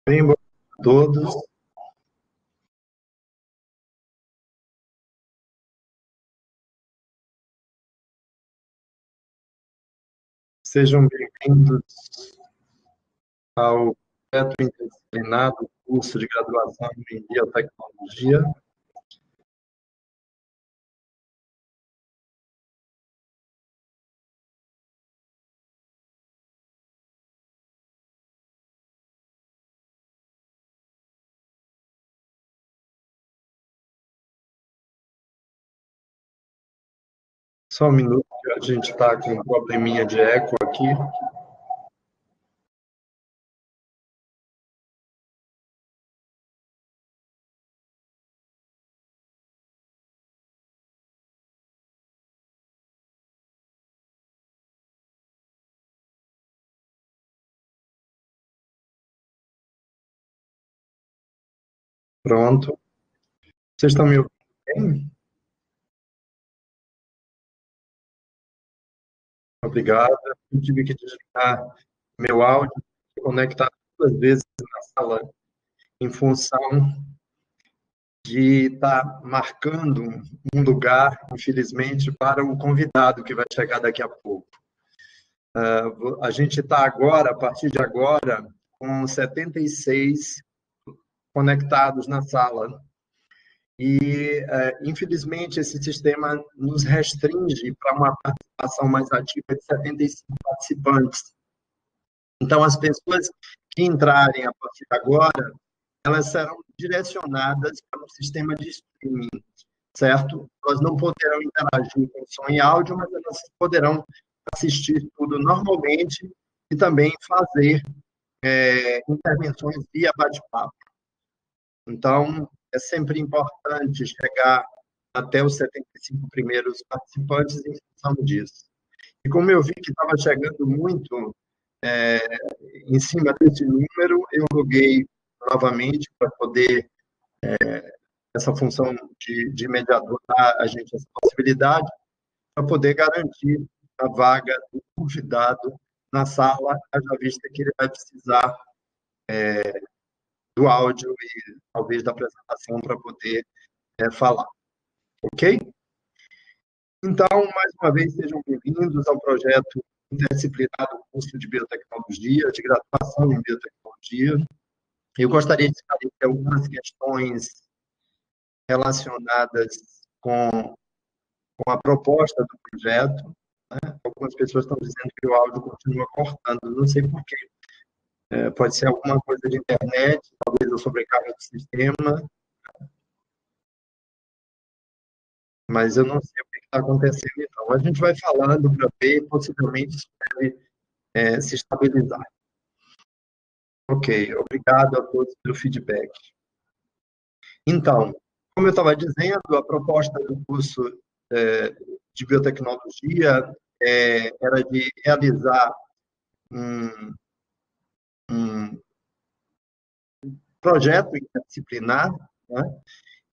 Bem, boa noite a todos. Sejam bem-vindos ao projeto interdisciplinar do curso de graduação em biotecnologia. Só um minuto, que a gente está com um probleminha de eco aqui. Pronto. Vocês estão me ouvindo bem? Obrigado. Eu tive que desligar meu áudio, conectar duas vezes na sala, em função de estar marcando um lugar, infelizmente, para o convidado que vai chegar daqui a pouco. A gente está agora, a partir de agora, com 76 conectados na sala. E, infelizmente, esse sistema nos restringe para uma participação mais ativa de 75 participantes. Então, as pessoas que entrarem a partir de agora, elas serão direcionadas para o sistema de streaming, certo? Elas não poderão interagir com som e áudio, mas elas poderão assistir tudo normalmente e também fazer intervenções via bate-papo. Então, é sempre importante chegar até os 75 primeiros participantes em função disso. E como eu vi que estava chegando muito em cima desse número, eu loguei novamente para poder, essa função de mediador, dar a gente essa possibilidade, para poder garantir a vaga do convidado na sala, haja vista que ele vai precisar do áudio e talvez da apresentação para poder falar. Ok? Então, mais uma vez, sejam bem-vindos ao projeto interdisciplinar do curso de biotecnologia, de graduação em biotecnologia. Eu gostaria de esclarecer algumas questões relacionadas com a proposta do projeto. Algumas pessoas estão dizendo que o áudio continua cortando, não sei por quê. Pode ser alguma coisa de internet, talvez a sobrecarga do sistema, mas eu não sei o que está acontecendo, então. A gente vai falando para ver, possivelmente isso deve se estabilizar. Ok, obrigado a todos pelo feedback. Então, como eu estava dizendo, a proposta do curso de biotecnologia era de realizar um projeto interdisciplinar, né?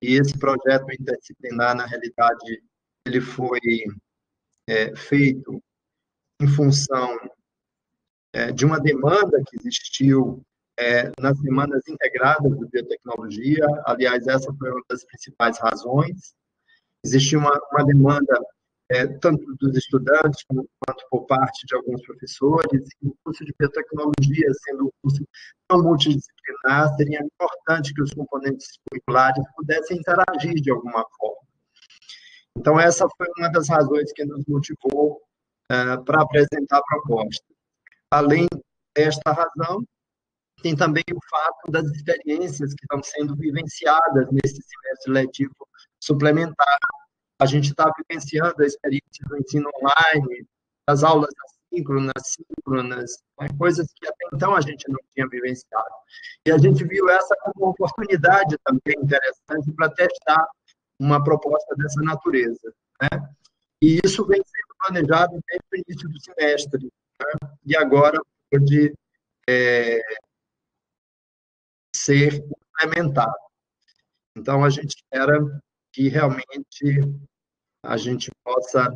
E esse projeto interdisciplinar, na realidade, ele foi feito em função de uma demanda que existiu nas semanas integradas de biotecnologia. Aliás, essa foi uma das principais razões. Existia uma demanda tanto dos estudantes quanto por parte de alguns professores, e o curso de biotecnologia, sendo um curso tão multidisciplinar, seria importante que os componentes curriculares pudessem interagir de alguma forma. Então, essa foi uma das razões que nos motivou para apresentar a proposta. Além desta razão, tem também o fato das experiências que estão sendo vivenciadas nesse semestre letivo suplementar. A gente está vivenciando a experiência do ensino online, das aulas assíncronas, síncronas, coisas que até então a gente não tinha vivenciado. E a gente viu essa como uma oportunidade também interessante para testar uma proposta dessa natureza, né? E isso vem sendo planejado desde o início do semestre, né? E agora pode ser implementado. Então, a gente espera que realmente a gente possa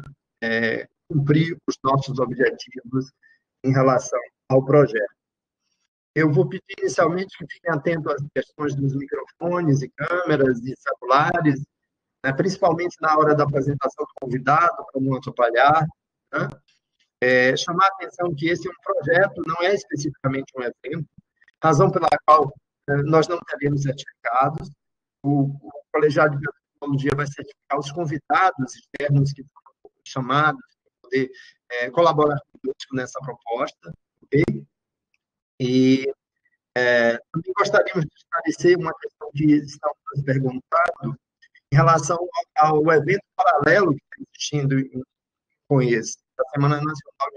cumprir os nossos objetivos em relação ao projeto. Eu vou pedir inicialmente que fiquem atentos às questões dos microfones e câmeras e celulares, né, principalmente na hora da apresentação do convidado, para não atrapalhar. Né? Chamar a atenção que esse é um projeto, não é especificamente um evento, razão pela qual nós não teremos certificados. O colegiado de biotecnologia vai certificar os convidados externos que foram chamados para poder colaborar conosco nessa proposta. Okay? E também gostaríamos de esclarecer uma questão que estão nos perguntando em relação ao evento paralelo que está existindo com esse, da Semana Nacional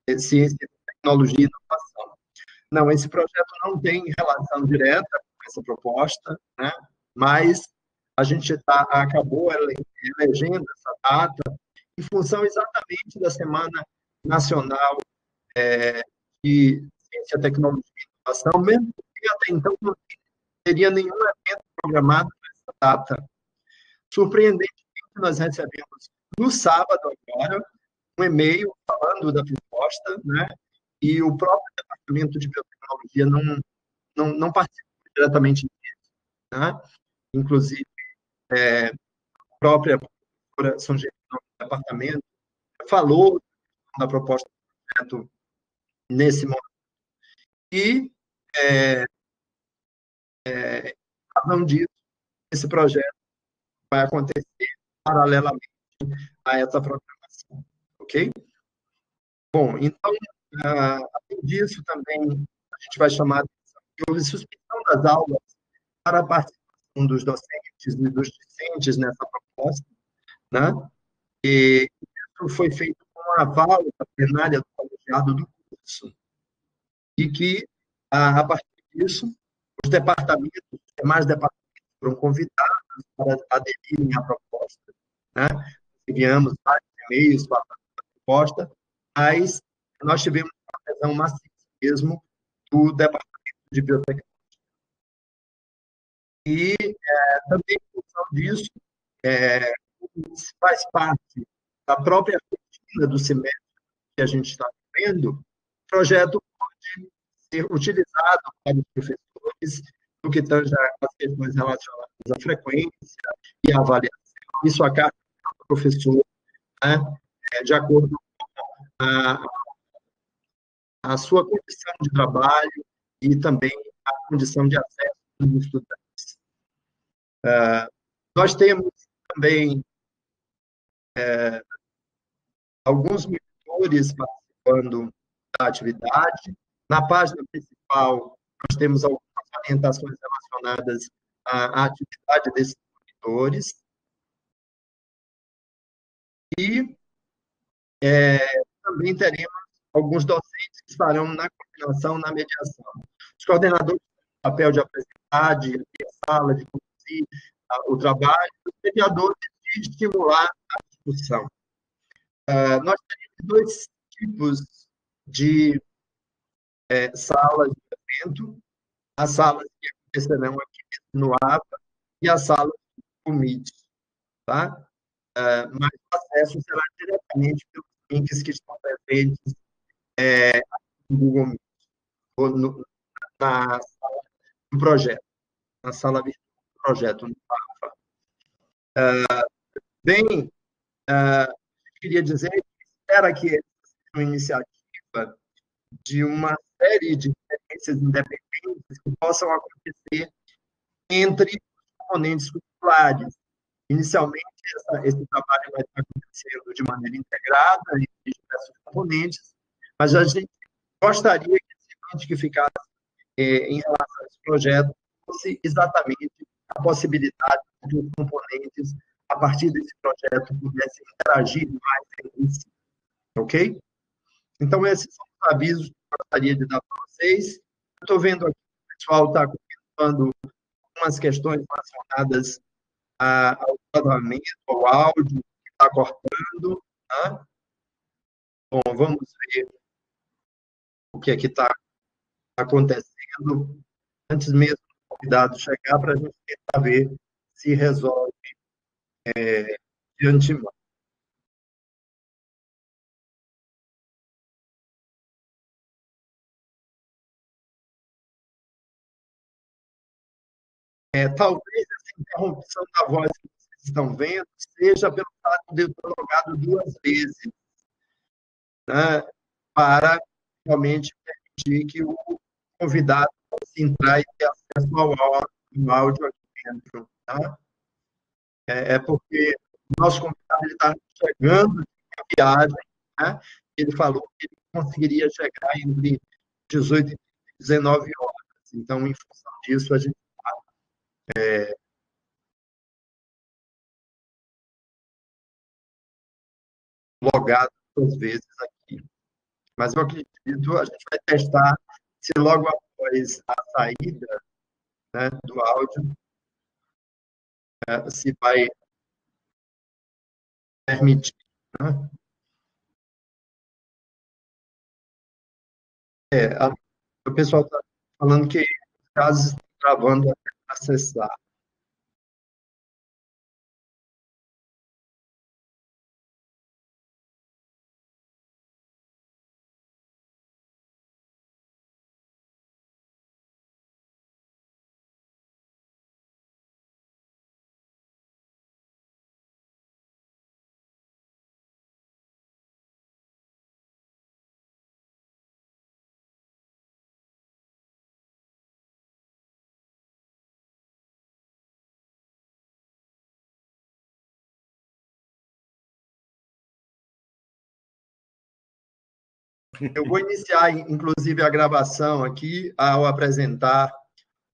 de Ciência, Tecnologia e Inovação. Não, esse projeto não tem relação direta com essa proposta, né? Mas a gente acabou elegendo essa data em função exatamente da Semana Nacional de Ciência, Tecnologia e Inovação, mesmo que até então não teria nenhum evento programado nessa data. Surpreendentemente, nós recebemos no sábado agora um e-mail falando da proposta, né? E o próprio Departamento de Biotecnologia não participa diretamente disso, né? Inclusive, a própria professora São Germano do departamento falou da proposta do projeto nesse momento. E, razão disso, esse projeto vai acontecer paralelamente a essa programação, ok? Bom, então, além disso, também a gente vai chamar a atenção que houve suspensão das aulas para a participação dos docentes e dos discentes nessa proposta, né? E isso foi feito com a aval da plenária do colegiado do curso, e que, a partir disso, os departamentos, os demais departamentos foram convidados para aderirem à proposta, né? Enviamos vários e-mails para a proposta, mas nós tivemos uma adesão maciça mesmo do Departamento de Biotecnologia. E também, em função disso, faz parte da própria rotina do semestre que a gente está vivendo, o projeto pode ser utilizado para os professores no que tange às questões relacionadas à frequência e à avaliação. Isso a carga do professor, né, de acordo com a sua condição de trabalho e também a condição de acesso dos estudantes. Nós temos também alguns monitores participando da atividade. Na página principal, nós temos algumas orientações relacionadas à atividade desses monitores. E também teremos alguns docentes que estarão na coordenação, na mediação. Os coordenadores têm o papel de apresentar, de abrir a sala, de conduzir o trabalho, os mediadores de estimular a discussão. Nós teremos dois tipos de salas de evento, as salas que acontecerão aqui no APA e as salas do Meet, tá? Mas o acesso será diretamente pelos links que estão presentes no Google Meet, ou na sala do projeto, na sala virtual do projeto, no APA. Bem, queria dizer que espera que essa seja uma iniciativa de uma série de experiências independentes que possam acontecer entre os componentes curriculares. Inicialmente, esse trabalho vai estar acontecendo de maneira integrada entre diversos componentes, mas a gente gostaria que esse mente que ficasse em relação a esse projeto fosse exatamente a possibilidade de que os componentes, a partir desse projeto, pudessem interagir mais entre si. Ok? Então, esses são os avisos que eu gostaria de dar para vocês. Estou vendo aqui que o pessoal está comentando algumas questões relacionadas ao gravamento, ao áudio, que está cortando. Tá? Bom, vamos ver o que é que está acontecendo antes mesmo do convidado chegar, para a gente tentar ver se resolve de antemão. Talvez essa interrupção da voz que vocês estão vendo seja pelo fato de eu ter logado 2 vezes, né, para realmente permitir que o convidado possa entrar e ter acesso ao áudio aqui dentro. Tá? Porque o nosso convidado está chegando de viagem, né? Ele falou que ele conseguiria chegar entre 18 e 19 horas. Então, em função disso, a gente está logado 2 vezes aqui. Mas eu acredito, a gente vai testar se logo após a saída, né, do áudio, se vai permitir. Né? O pessoal está falando que os casos estão travando até acessar. Eu vou iniciar, inclusive, a gravação aqui ao apresentar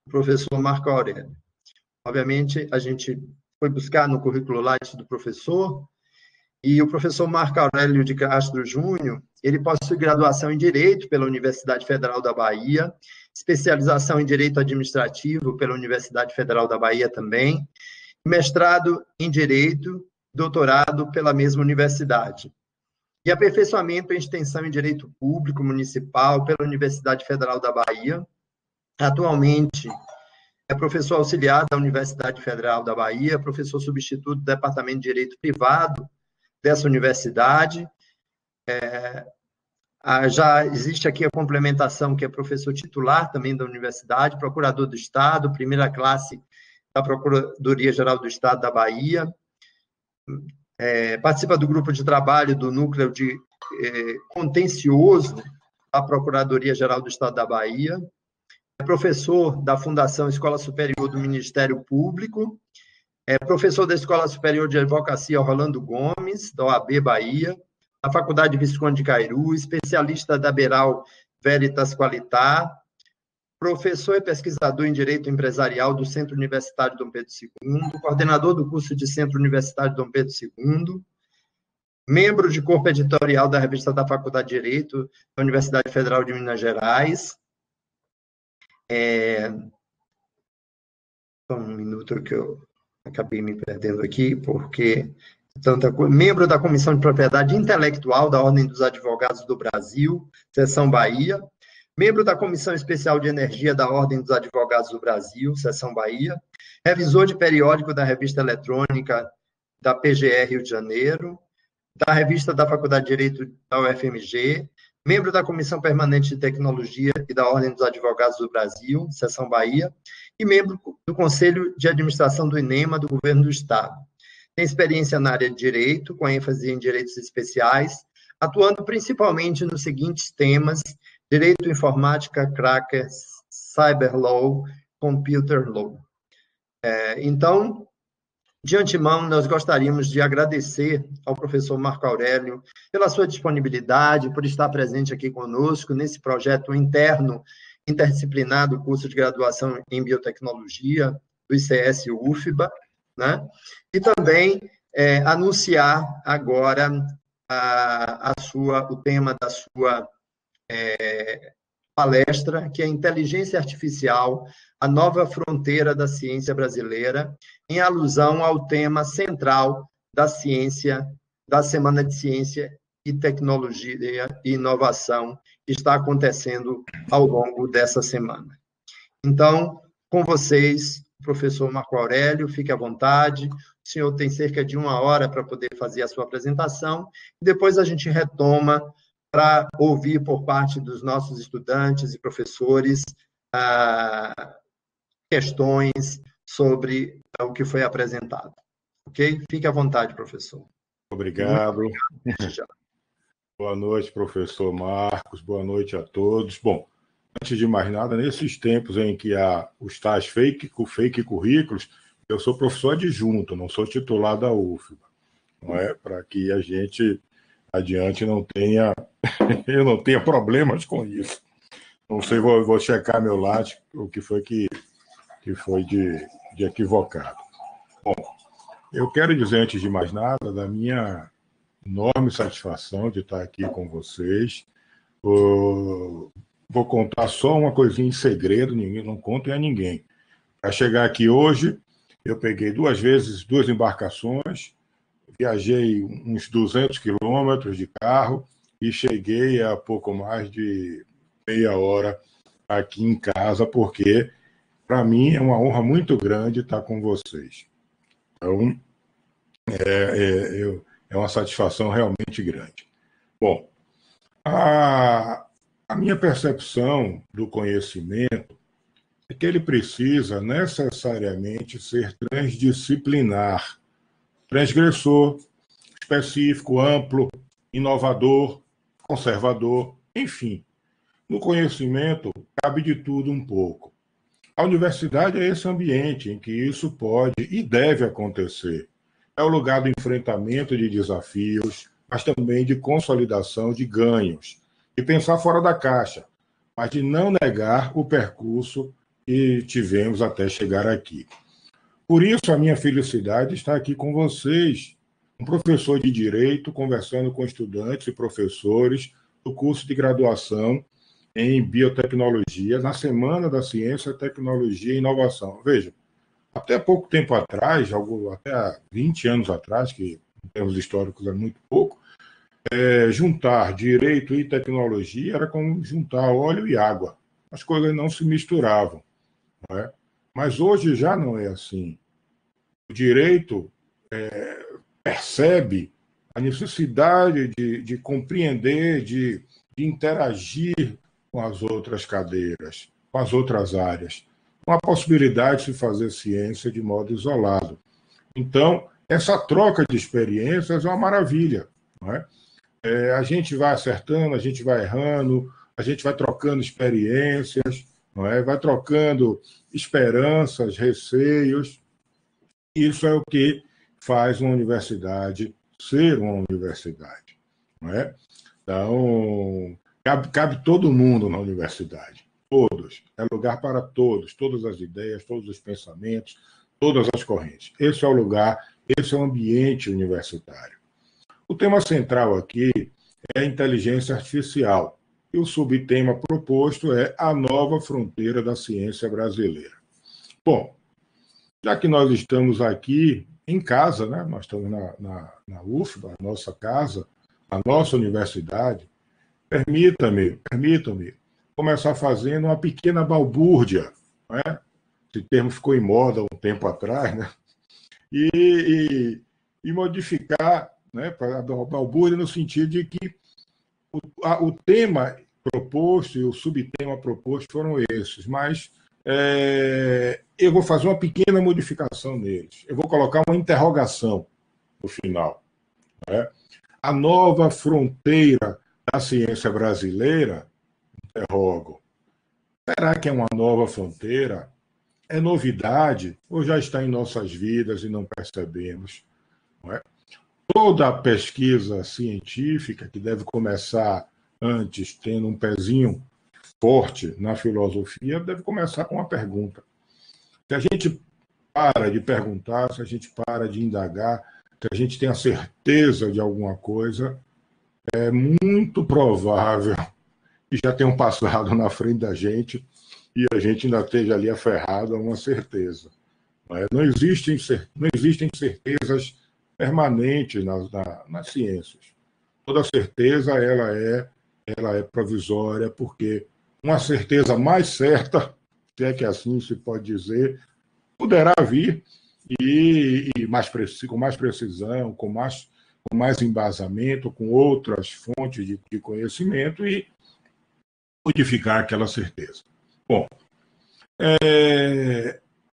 o professor Marco Aurélio. Obviamente, a gente foi buscar no currículo Lattes do professor, e o professor Marco Aurélio de Castro Júnior, ele possui graduação em Direito pela Universidade Federal da Bahia, especialização em Direito Administrativo pela Universidade Federal da Bahia também, mestrado em Direito, doutorado pela mesma universidade. E aperfeiçoamento em extensão em Direito Público Municipal pela Universidade Federal da Bahia. Atualmente, é professor auxiliar da Universidade Federal da Bahia, professor substituto do Departamento de Direito Privado dessa universidade. Já existe aqui a complementação, que é professor titular também da universidade, procurador do Estado, primeira classe da Procuradoria-Geral do Estado da Bahia. Participa do grupo de trabalho do Núcleo de Contencioso da Procuradoria-Geral do Estado da Bahia. É professor da Fundação Escola Superior do Ministério Público. É professor da Escola Superior de Advocacia Rolando Gomes, da OAB Bahia, da Faculdade Visconde de Cairu, especialista da Beral Veritas Qualitar, professor e pesquisador em Direito Empresarial do Centro Universitário Dom Pedro II, coordenador do curso de Centro Universitário Dom Pedro II, membro de corpo editorial da revista da Faculdade de Direito da Universidade Federal de Minas Gerais. Só um minuto que eu acabei me perdendo aqui, porque tanta coisa. Membro da Comissão de Propriedade Intelectual da Ordem dos Advogados do Brasil, Seção Bahia. Membro da Comissão Especial de Energia da Ordem dos Advogados do Brasil, Seção Bahia. Revisor de periódico da Revista Eletrônica da PGR Rio de Janeiro. Da Revista da Faculdade de Direito da UFMG. Membro da Comissão Permanente de Tecnologia e da Ordem dos Advogados do Brasil, Seção Bahia. E membro do Conselho de Administração do INEMA, do Governo do Estado. Tem experiência na área de Direito, com ênfase em Direitos Especiais, atuando principalmente nos seguintes temas: Direito, Informática, Crackers, Cyber Law, Computer Law. Então, de antemão, nós gostaríamos de agradecer ao professor Marco Aurélio pela sua disponibilidade, por estar presente aqui conosco nesse projeto interno interdisciplinar do curso de graduação em biotecnologia do ICS-UFBA, né? E também anunciar agora o tema da sua palestra, que é Inteligência Artificial, a nova fronteira da ciência brasileira, em alusão ao tema central da ciência, da Semana de Ciência e Tecnologia e Inovação, que está acontecendo ao longo dessa semana. Então, com vocês, professor Marco Aurélio, fique à vontade. O senhor tem cerca de 1 hora para poder fazer a sua apresentação, e depois a gente retoma para ouvir por parte dos nossos estudantes e professores questões sobre o que foi apresentado. Ok? Fique à vontade, professor. Muito Obrigado. obrigado já. Boa noite, professor Marcos. Boa noite a todos. Bom, antes de mais nada, nesses tempos em que há os tais fake currículos, eu sou professor adjunto, não sou titular da UFBA, não é? Para que a gente adiante não tenha, eu não tenha problemas com isso. Não sei, vou checar meu lado, o que foi que foi de equivocado. Bom, eu quero dizer, antes de mais nada, da minha enorme satisfação de estar aqui com vocês. Vou contar só uma coisinha em segredo, ninguém não conto a ninguém. Para chegar aqui hoje, eu peguei 2 vezes 2 embarcações, viajei uns 200 quilômetros de carro e cheguei a pouco mais de meia hora aqui em casa, porque para mim é uma honra muito grande estar com vocês. Então, é uma satisfação realmente grande. Bom, a minha percepção do conhecimento é que ele precisa necessariamente ser transdisciplinar, transgressor, específico, amplo, inovador, conservador, enfim. No conhecimento, cabe de tudo um pouco. A universidade é esse ambiente em que isso pode e deve acontecer. É o lugar do enfrentamento de desafios, mas também de consolidação de ganhos, de pensar fora da caixa, mas de não negar o percurso que tivemos até chegar aqui. Por isso, a minha felicidade está aqui com vocês, um professor de Direito, conversando com estudantes e professores do curso de graduação em Biotecnologia, na Semana da Ciência, Tecnologia e Inovação. Veja, até pouco tempo atrás, até há 20 anos atrás, que em termos históricos é muito pouco, juntar direito e tecnologia era como juntar óleo e água. As coisas não se misturavam. Não é? Mas hoje já não é assim. O direito percebe a necessidade de compreender, de interagir com as outras cadeiras, com as outras áreas. Não há possibilidade de se fazer ciência de modo isolado. Então, essa troca de experiências é uma maravilha. Não é? A gente vai acertando, a gente vai errando, a gente vai trocando experiências, não é? Vai trocando esperanças, receios. Isso é o que faz uma universidade ser uma universidade. Não é? Então, cabe todo mundo na universidade. Todos. É lugar para todos. Todas as ideias, todos os pensamentos, todas as correntes. Esse é o lugar, esse é o ambiente universitário. O tema central aqui é a inteligência artificial. E o subtema proposto é a nova fronteira da ciência brasileira. Bom, já que nós estamos aqui em casa, né? Nós estamos na UFBA, a nossa casa, a nossa universidade, permitam-me começar fazendo uma pequena balbúrdia, né? Esse termo ficou em moda um tempo atrás, né? E modificar, né, para a balbúrdia no sentido de que o tema proposto e o subtema proposto foram esses, mas eu vou fazer uma pequena modificação neles. Eu vou colocar uma interrogação no final. Né? A nova fronteira da ciência brasileira, interrogo, será que é uma nova fronteira? É novidade ou já está em nossas vidas e não percebemos? Não é? Toda a pesquisa científica, que deve começar antes, tendo um pezinho forte na filosofia, deve começar com uma pergunta. Se a gente para de perguntar, se a gente para de indagar, se a gente tem a certeza de alguma coisa, é muito provável que já tenham passado na frente da gente e a gente ainda esteja ali aferrado a uma certeza. Não existem certezas permanentes nas ciências. Toda certeza ela é provisória, porque uma certeza mais certa, se é que assim se pode dizer, poderá vir com mais precisão, com mais embasamento, com outras fontes de conhecimento e modificar aquela certeza. Bom,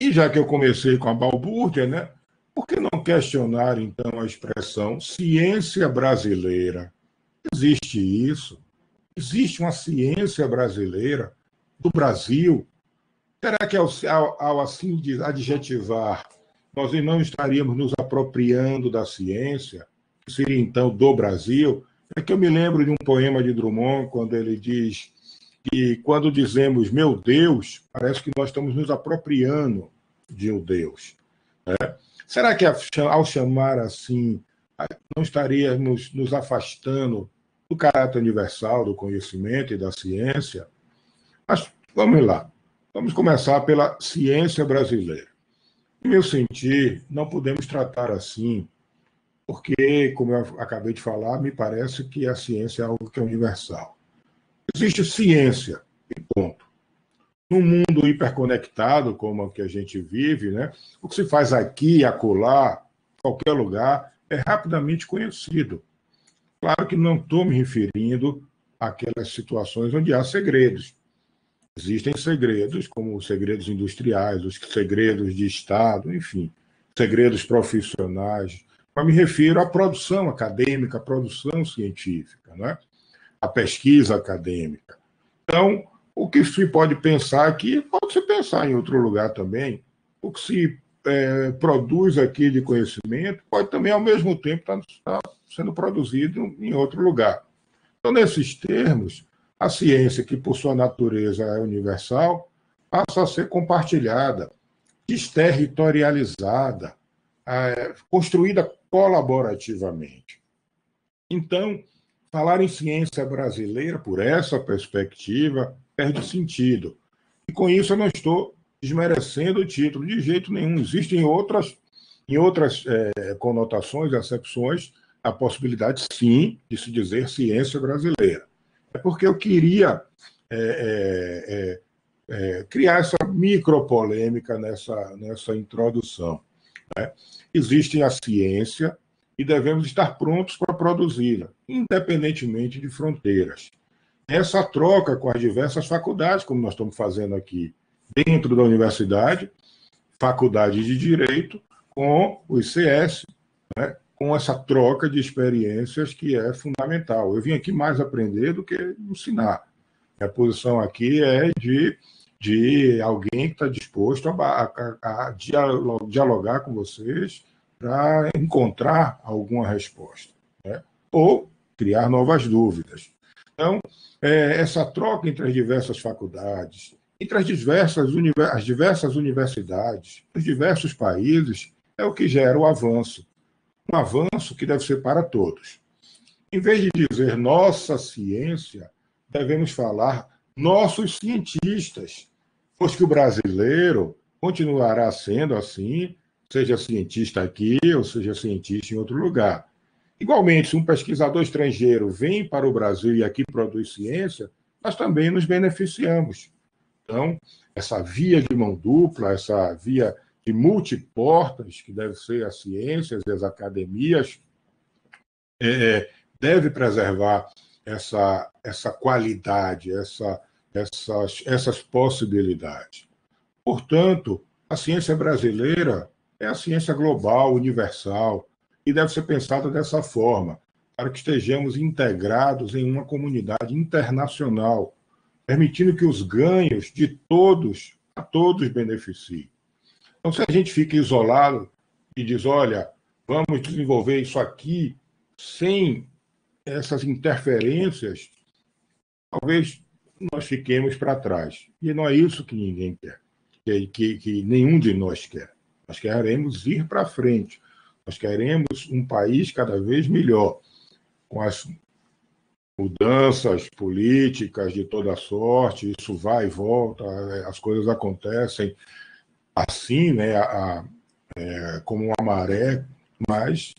E já que eu comecei com a balbúrdia, né, por que não questionar, então, a expressão ciência brasileira? Existe isso? Existe uma ciência brasileira do Brasil? Será que ao assim adjetivar, nós não estaríamos nos apropriando da ciência, que seria então do Brasil? É que eu me lembro de um poema de Drummond, quando ele diz que quando dizemos meu Deus, parece que nós estamos nos apropriando de um Deus. Será que ao chamar assim, não estaríamos nos afastando do caráter universal do conhecimento e da ciência? Mas vamos lá. Vamos começar pela ciência brasileira. Em meu sentir, não podemos tratar assim, porque, como eu acabei de falar, me parece que a ciência é algo que é universal. Existe ciência, e ponto. Num mundo hiperconectado, como o que a gente vive, né, o que se faz aqui, acolá, qualquer lugar, é rapidamente conhecido. Claro que não estou me referindo àquelas situações onde há segredos. Existem segredos, como os segredos industriais, os segredos de Estado, enfim, segredos profissionais. Mas me refiro à produção acadêmica, à produção científica, né? À pesquisa acadêmica. Então, o que se pode pensar aqui, pode se pensar em outro lugar também. O que se produz aqui de conhecimento pode também, ao mesmo tempo, estar sendo produzido em outro lugar. Então, nesses termos, a ciência, que por sua natureza é universal, passa a ser compartilhada, desterritorializada, construída colaborativamente. Então, falar em ciência brasileira, por essa perspectiva, perde sentido. E com isso eu não estou desmerecendo o título de jeito nenhum. Existem em outras conotações, acepções, a possibilidade, sim, de se dizer ciência brasileira. É porque eu queria criar essa micropolêmica nessa introdução. Né? Existe a ciência e devemos estar prontos para produzi-la, independentemente de fronteiras. Essa troca com as diversas faculdades, como nós estamos fazendo aqui, dentro da universidade, faculdade de Direito, com o ICS, né? Com essa troca de experiências que é fundamental. Eu vim aqui mais aprender do que ensinar. Minha posição aqui é de alguém que está disposto a dialogar com vocês para encontrar alguma resposta, né? Ou criar novas dúvidas. Então, essa troca entre as diversas faculdades, entre as diversas universidades, os diversos países, é o que gera o avanço. Um avanço que deve ser para todos. Em vez de dizer nossa ciência, devemos falar nossos cientistas, pois que o brasileiro continuará sendo assim, seja cientista aqui ou seja cientista em outro lugar. Igualmente, se um pesquisador estrangeiro vem para o Brasil e aqui produz ciência, nós também nos beneficiamos. Então, essa via de mão dupla, essa via de multiportas, que deve ser as ciências e as academias, deve preservar essa qualidade, essas possibilidades. Portanto, a ciência brasileira é a ciência global, universal, e deve ser pensada dessa forma, para que estejamos integrados em uma comunidade internacional, permitindo que os ganhos de todos, a todos beneficiem. Então, se a gente fica isolado e diz, olha, vamos desenvolver isso aqui sem essas interferências, talvez nós fiquemos para trás. E não é isso que ninguém quer, que nenhum de nós quer. Nós queremos ir para frente. Nós queremos um país cada vez melhor, com as mudanças políticas de toda sorte, isso vai e volta, as coisas acontecem assim, né, como uma maré, mas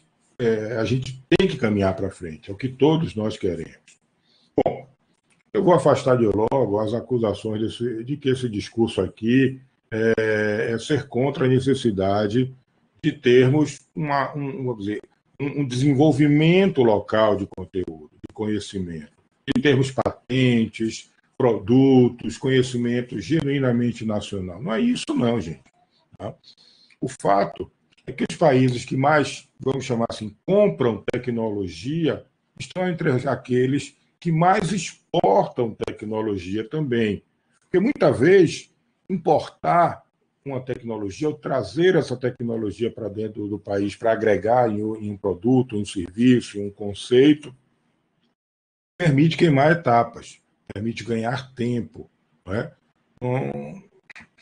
a gente tem que caminhar para frente, é o que todos nós queremos. Bom, eu vou afastar de logo as acusações de que esse discurso aqui é ser contra a necessidade de termos vamos dizer, um desenvolvimento local de conteúdo, de conhecimento, de termos patentes, produtos, conhecimento genuinamente nacional. Não é isso não, gente. Tá? O fato é que os países que mais, vamos chamar assim, compram tecnologia estão entre aqueles que mais exportam tecnologia também. Porque muitas vezes importar uma tecnologia ou trazer essa tecnologia para dentro do país para agregar em um produto, em um serviço, em um conceito, permite queimar etapas, permite ganhar tempo. Não é? Não,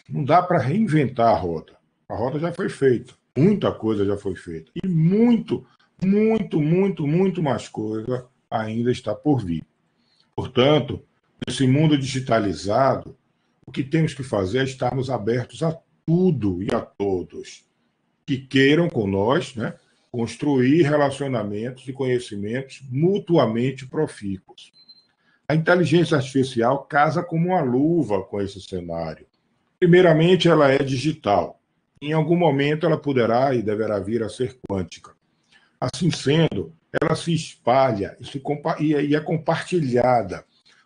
não dá para reinventar a roda. A roda já foi feita, muita coisa já foi feita. E muito mais coisa ainda está por vir. Portanto, nesse mundo digitalizado, o que temos que fazer é estarmos abertos a tudo e a todos que queiram com nós, né, construir relacionamentos e conhecimentos mutuamente profícuos. A inteligência artificial casa como uma luva com esse cenário. Primeiramente, ela é digital. Em algum momento, ela poderá e deverá vir a ser quântica. Assim sendo, ela se espalha e é compartilhada.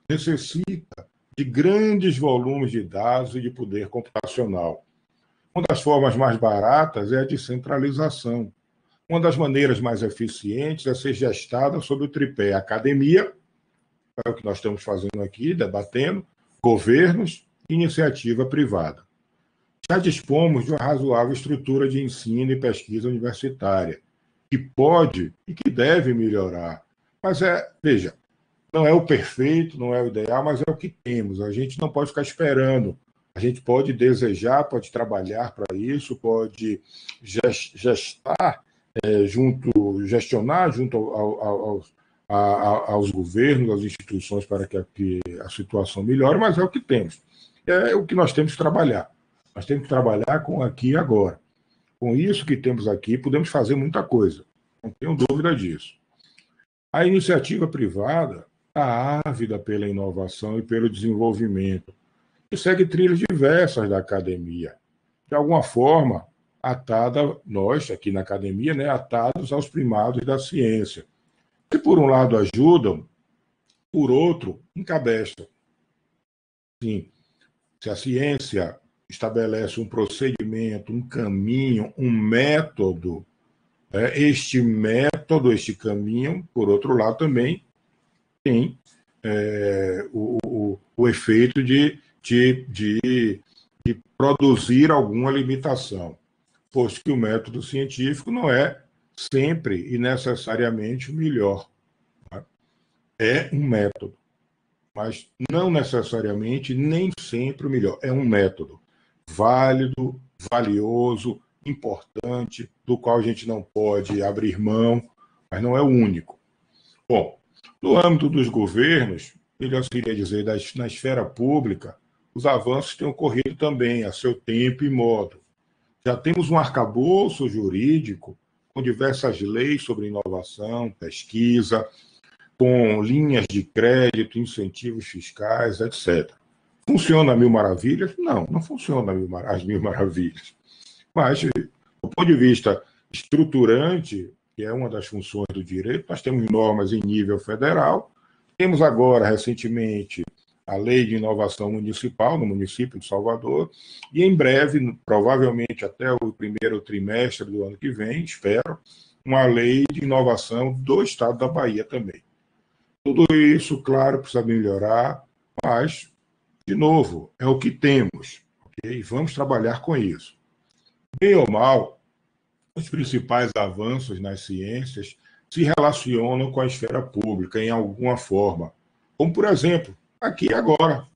Necessita de grandes volumes de dados e de poder computacional. Uma das formas mais baratas é a descentralização. Uma das maneiras mais eficientes é ser gestada sob o tripé academia, é o que nós estamos fazendo aqui, debatendo, governos e iniciativa privada. Já dispomos de uma razoável estrutura de ensino e pesquisa universitária, que pode e que deve melhorar. Mas veja, não é o perfeito, não é o ideal, mas é o que temos. A gente não pode ficar esperando. A gente pode desejar, pode trabalhar para isso, pode gestionar junto aos governos, às instituições para que a situação melhore, mas é o que temos. É o que nós temos que trabalhar. Nós temos que trabalhar com aqui e agora. Com isso que temos aqui, podemos fazer muita coisa. Não tenho dúvida disso. A iniciativa privada está ávida pela inovação e pelo desenvolvimento, e segue trilhas diversas da academia. De alguma forma, atada, nós aqui na academia, né, atados aos primados da ciência, que por um lado ajudam, por outro, encabeçam. Sim, se a ciência estabelece um procedimento, um caminho, um método, este método, este caminho, por outro lado, também tem o efeito de produzir alguma limitação, posto que o método científico não é sempre e necessariamente o melhor. Tá? É um método, mas não necessariamente nem sempre o melhor. É um método válido, valioso, importante, do qual a gente não pode abrir mão, mas não é o único. Bom, no âmbito dos governos, eu queria dizer, na esfera pública, os avanços têm ocorrido também a seu tempo e modo. Já temos um arcabouço jurídico com diversas leis sobre inovação, pesquisa, com linhas de crédito, incentivos fiscais, etc. Funciona a mil maravilhas? Não, não funciona às mil maravilhas. Mas, do ponto de vista estruturante, que é uma das funções do direito, nós temos normas em nível federal, temos agora, recentemente, a Lei de Inovação Municipal, no município de Salvador, e em breve, provavelmente até o primeiro trimestre do ano que vem, espero, uma Lei de Inovação do Estado da Bahia também. Tudo isso, claro, precisa melhorar, mas, de novo, é o que temos, ok? Vamos trabalhar com isso. Bem ou mal, os principais avanços nas ciências se relacionam com a esfera pública em alguma forma. Como, por exemplo, aqui agora.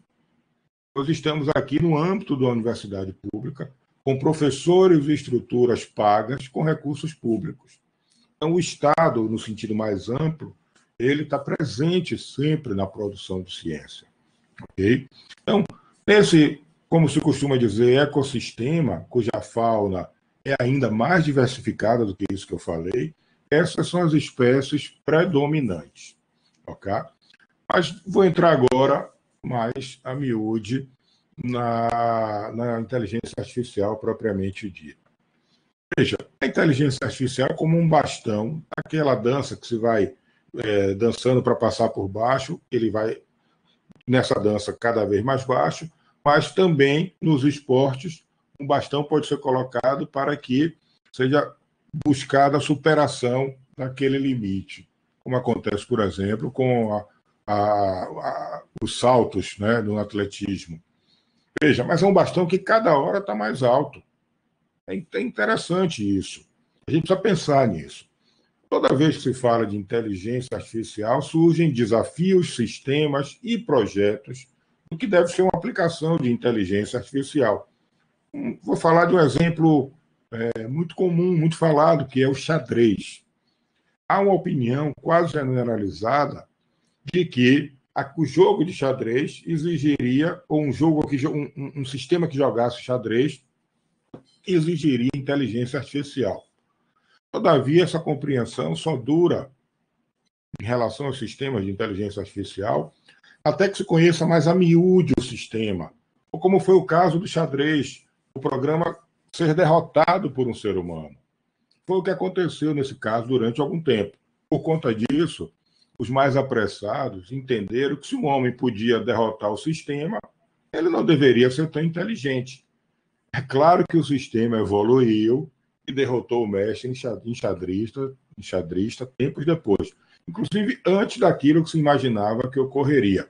Nós estamos aqui no âmbito da universidade pública, com professores e estruturas pagas com recursos públicos. Então, o Estado, no sentido mais amplo, ele está presente sempre na produção de ciência. Okay? Então, nesse, como se costuma dizer, ecossistema, cuja fauna é ainda mais diversificada do que isso que eu falei, essas são as espécies predominantes. Okay? Mas vou entrar agora mais a miúde na inteligência artificial propriamente dita. Veja, a inteligência artificial é como um bastão, aquela dança que se vai dançando para passar por baixo, ele vai nessa dança cada vez mais baixo, mas também nos esportes, um bastão pode ser colocado para que seja buscada a superação daquele limite, como acontece, por exemplo, com os saltos, né, no atletismo. Veja, mas é um bastão que cada hora está mais alto. É interessante isso. A gente precisa pensar nisso. Toda vez que se fala de inteligência artificial, surgem desafios, sistemas e projetos do que deve ser uma aplicação de inteligência artificial. Vou falar de um exemplo muito comum, muito falado, que é o xadrez. Há uma opinião quase generalizada de que o jogo de xadrez exigiria, ou um sistema que jogasse xadrez exigiria inteligência artificial. Todavia, essa compreensão só dura em relação aos sistemas de inteligência artificial até que se conheça mais a miúde o sistema, ou como foi o caso do xadrez, o programa ser derrotado por um ser humano. Foi o que aconteceu nesse caso durante algum tempo. Por conta disso, os mais apressados entenderam que se um homem podia derrotar o sistema, ele não deveria ser tão inteligente. É claro que o sistema evoluiu e derrotou o mestre enxadrista tempos depois, inclusive antes daquilo que se imaginava que ocorreria.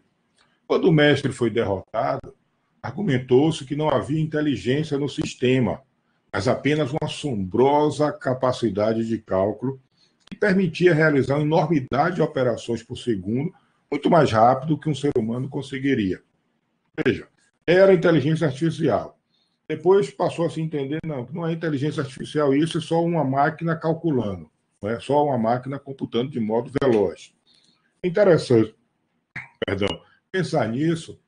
Quando o mestre foi derrotado, argumentou-se que não havia inteligência no sistema, mas apenas uma assombrosa capacidade de cálculo que permitia realizar uma enormidade de operações por segundo, muito mais rápido que um ser humano conseguiria. Veja, era inteligência artificial. Depois passou a se entender, não é inteligência artificial isso, é só uma máquina calculando, não é só uma máquina computando de modo veloz. É interessante, pensar nisso,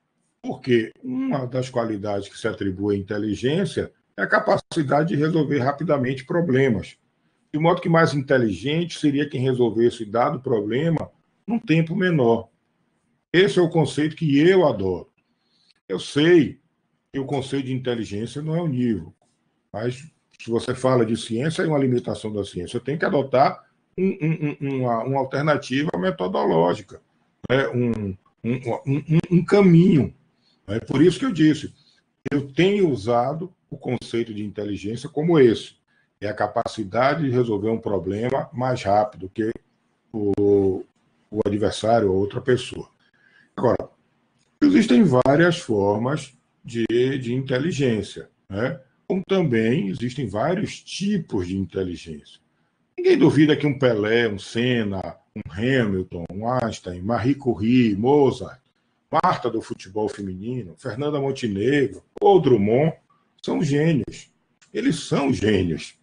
porque uma das qualidades que se atribui à inteligência é a capacidade de resolver rapidamente problemas, de modo que mais inteligente seria quem resolvesse dado problema num tempo menor. Esse é o conceito que eu adoro. Eu sei que o conceito de inteligência não é unívoco, mas se você fala de ciência, é uma limitação da ciência. Tem que adotar uma alternativa metodológica, né? um caminho. É por isso que eu disse, eu tenho usado o conceito de inteligência como esse. É a capacidade de resolver um problema mais rápido que o adversário ou outra pessoa. Agora, existem várias formas de inteligência, né? Como também existem vários tipos de inteligência. Ninguém duvida que um Pelé, um Senna, um Hamilton, um Einstein, Marie Curie, Mozart, Marta do futebol feminino, Fernanda Montenegro ou Drummond são gênios. Eles são gênios,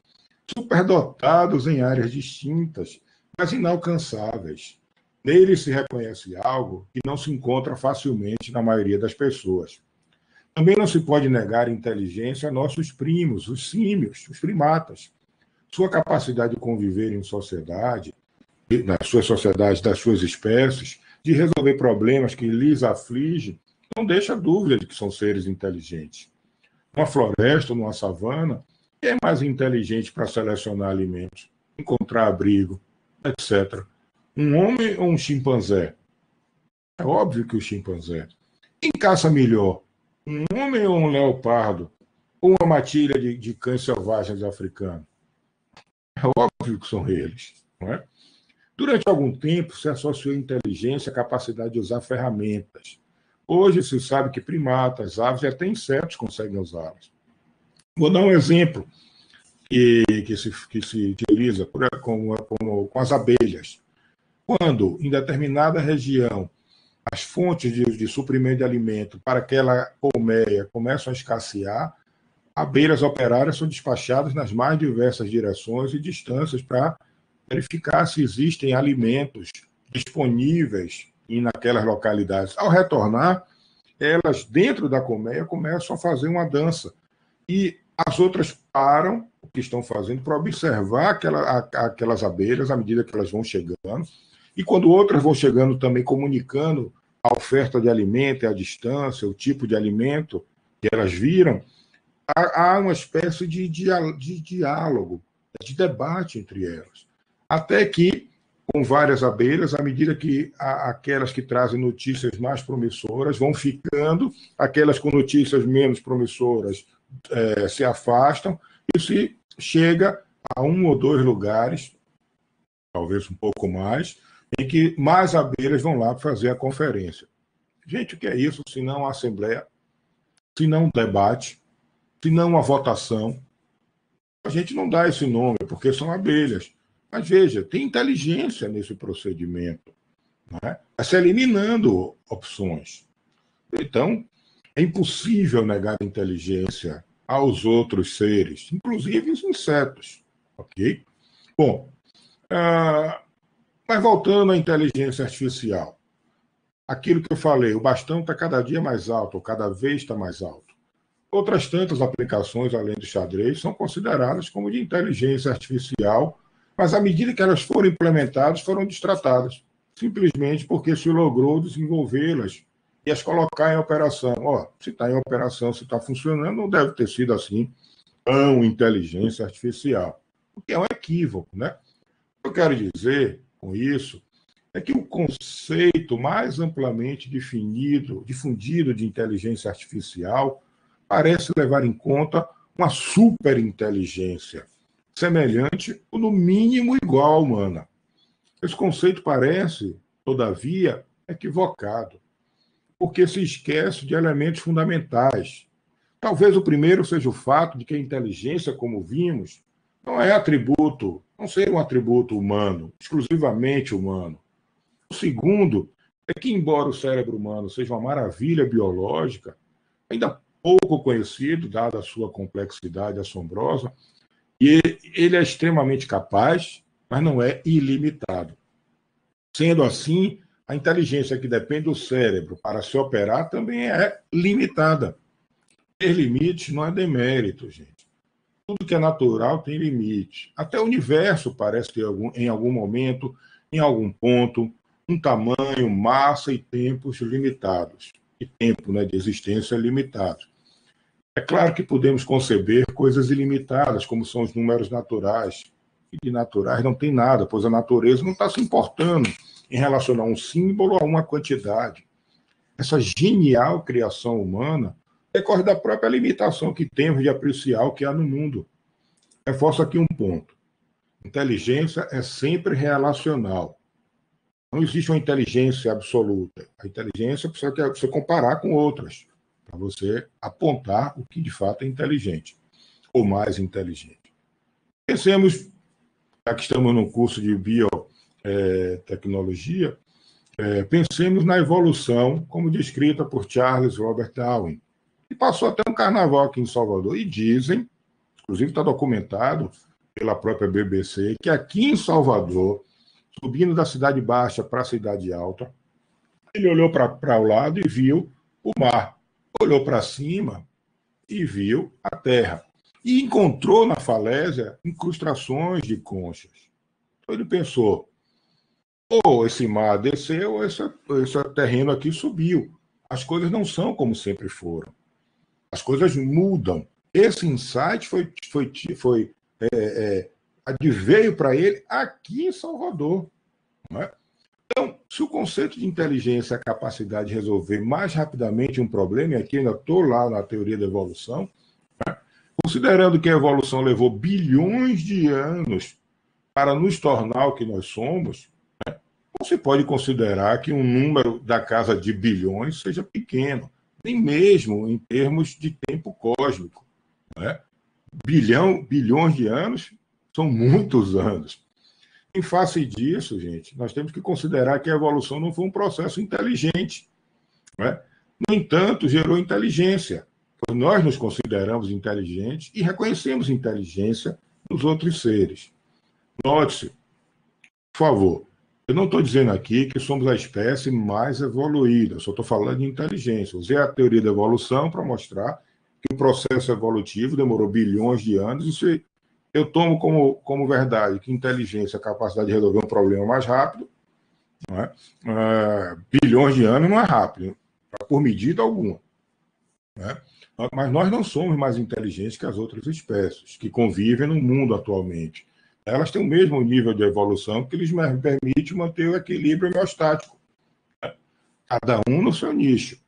superdotados em áreas distintas, mas inalcançáveis. Neles se reconhece algo que não se encontra facilmente na maioria das pessoas. Também não se pode negar inteligência a nossos primos, os símios, os primatas. Sua capacidade de conviver em sociedade, nas suas sociedades, das suas espécies, de resolver problemas que lhes afligem, não deixa dúvida de que são seres inteligentes. Numa floresta, numa savana, quem é mais inteligente para selecionar alimentos, encontrar abrigo, etc. Um homem ou um chimpanzé? É óbvio que o chimpanzé. Quem caça melhor? Um homem ou um leopardo? Ou uma matilha de cães selvagens africanos? É óbvio que são eles, não é? Durante algum tempo se associou inteligência à capacidade de usar ferramentas. Hoje se sabe que primatas, aves e até insetos conseguem usá-las. Vou dar um exemplo que se utiliza com as abelhas. Quando, em determinada região, as fontes de suprimento de alimento para aquela colmeia começam a escassear, abelhas operárias são despachadas nas mais diversas direções e distâncias para verificar se existem alimentos disponíveis naquelas localidades. Ao retornar, elas, dentro da colmeia, começam a fazer uma dança. E as outras param o que estão fazendo para observar aquelas abelhas à medida que elas vão chegando. E quando outras vão chegando também comunicando a oferta de alimento, a distância, o tipo de alimento que elas viram, há uma espécie de diálogo, de debate entre elas. Até que, com várias abelhas, à medida que aquelas que trazem notícias mais promissoras vão ficando, aquelas com notícias menos promissoras se afastam e se chega a 1 ou 2 lugares, talvez um pouco mais, em que mais abelhas vão lá fazer a conferência. Gente, o que é isso se não uma assembleia, se não um debate, se não uma votação? A gente não dá esse nome, porque são abelhas. Mas veja, tem inteligência nesse procedimento. Né? Vai se eliminando opções. Então, é impossível negar a inteligência aos outros seres, inclusive os insetos. Ok? Bom, mas voltando à inteligência artificial. Aquilo que eu falei, o bastão está cada dia mais alto, ou cada vez está mais alto. Outras tantas aplicações, além do xadrez, são consideradas como de inteligência artificial, mas à medida que elas foram implementadas, foram destratadas, simplesmente porque se logrou desenvolvê-las e as colocar em operação. Se está em operação, se está funcionando, não deve ter sido assim tão inteligência artificial, o que é um equívoco, né? O que eu quero dizer com isso é que o conceito mais amplamente difundido de inteligência artificial parece levar em conta uma superinteligência, semelhante ou, no mínimo, igual à humana. Esse conceito parece, todavia, equivocado, porque se esquece de elementos fundamentais. Talvez o primeiro seja o fato de que a inteligência, como vimos, não seja um atributo humano, exclusivamente humano. O segundo é que, embora o cérebro humano seja uma maravilha biológica, ainda pouco conhecido, dada a sua complexidade assombrosa, e ele é extremamente capaz, mas não é ilimitado. Sendo assim, a inteligência que depende do cérebro para se operar também é limitada. Ter limite não é demérito, gente. Tudo que é natural tem limite. Até o universo parece ter, em algum momento, em algum ponto, um tamanho, massa e tempos limitados. E tempo, né, de existência limitado. É claro que podemos conceber coisas ilimitadas, como são os números naturais. E de naturais não tem nada, pois a natureza não está se importando em relacionar um símbolo a uma quantidade. Essa genial criação humana decorre da própria limitação que temos de apreciar o que há no mundo. Reforço aqui um ponto. Inteligência é sempre relacional. Não existe uma inteligência absoluta. A inteligência precisa você comparar com outras, para você apontar o que de fato é inteligente, ou mais inteligente. Pensemos, já que estamos no curso de biotecnologia, pensemos na evolução como descrita por Charles Robert Darwin, que passou até um carnaval aqui em Salvador. E dizem, inclusive está documentado pela própria BBC, que aqui em Salvador, subindo da Cidade Baixa para a Cidade Alta, ele olhou para o lado e viu o mar. Olhou para cima e viu a terra. E encontrou na falésia incrustações de conchas. Então ele pensou, ou esse mar desceu, ou esse terreno aqui subiu. As coisas não são como sempre foram. As coisas mudam. Esse insight adveio para ele aqui em Salvador. Não é? Então, se o conceito de inteligência é a capacidade de resolver mais rapidamente um problema, e aqui ainda estou lá na teoria da evolução, né? Considerando que a evolução levou bilhões de anos para nos tornar o que nós somos, né? Não se pode considerar que um número da casa de bilhões seja pequeno, nem mesmo em termos de tempo cósmico. Né? Bilhões de anos são muitos anos. Em face disso, gente, nós temos que considerar que a evolução não foi um processo inteligente. Né? No entanto, gerou inteligência. Pois nós nos consideramos inteligentes e reconhecemos inteligência nos outros seres. Note-se, por favor, eu não estou dizendo aqui que somos a espécie mais evoluída, eu só estou falando de inteligência. Usei a teoria da evolução para mostrar que o processo evolutivo demorou bilhões de anos, e se eu tomo como verdade que inteligência é a capacidade de resolver um problema mais rápido, não é? Bilhões de anos não é rápido, por medida alguma. Não é? Mas nós não somos mais inteligentes que as outras espécies que convivem no mundo atualmente. Elas têm o mesmo nível de evolução que lhes permite manter o equilíbrio homeostático. Né? Cada um no seu nicho.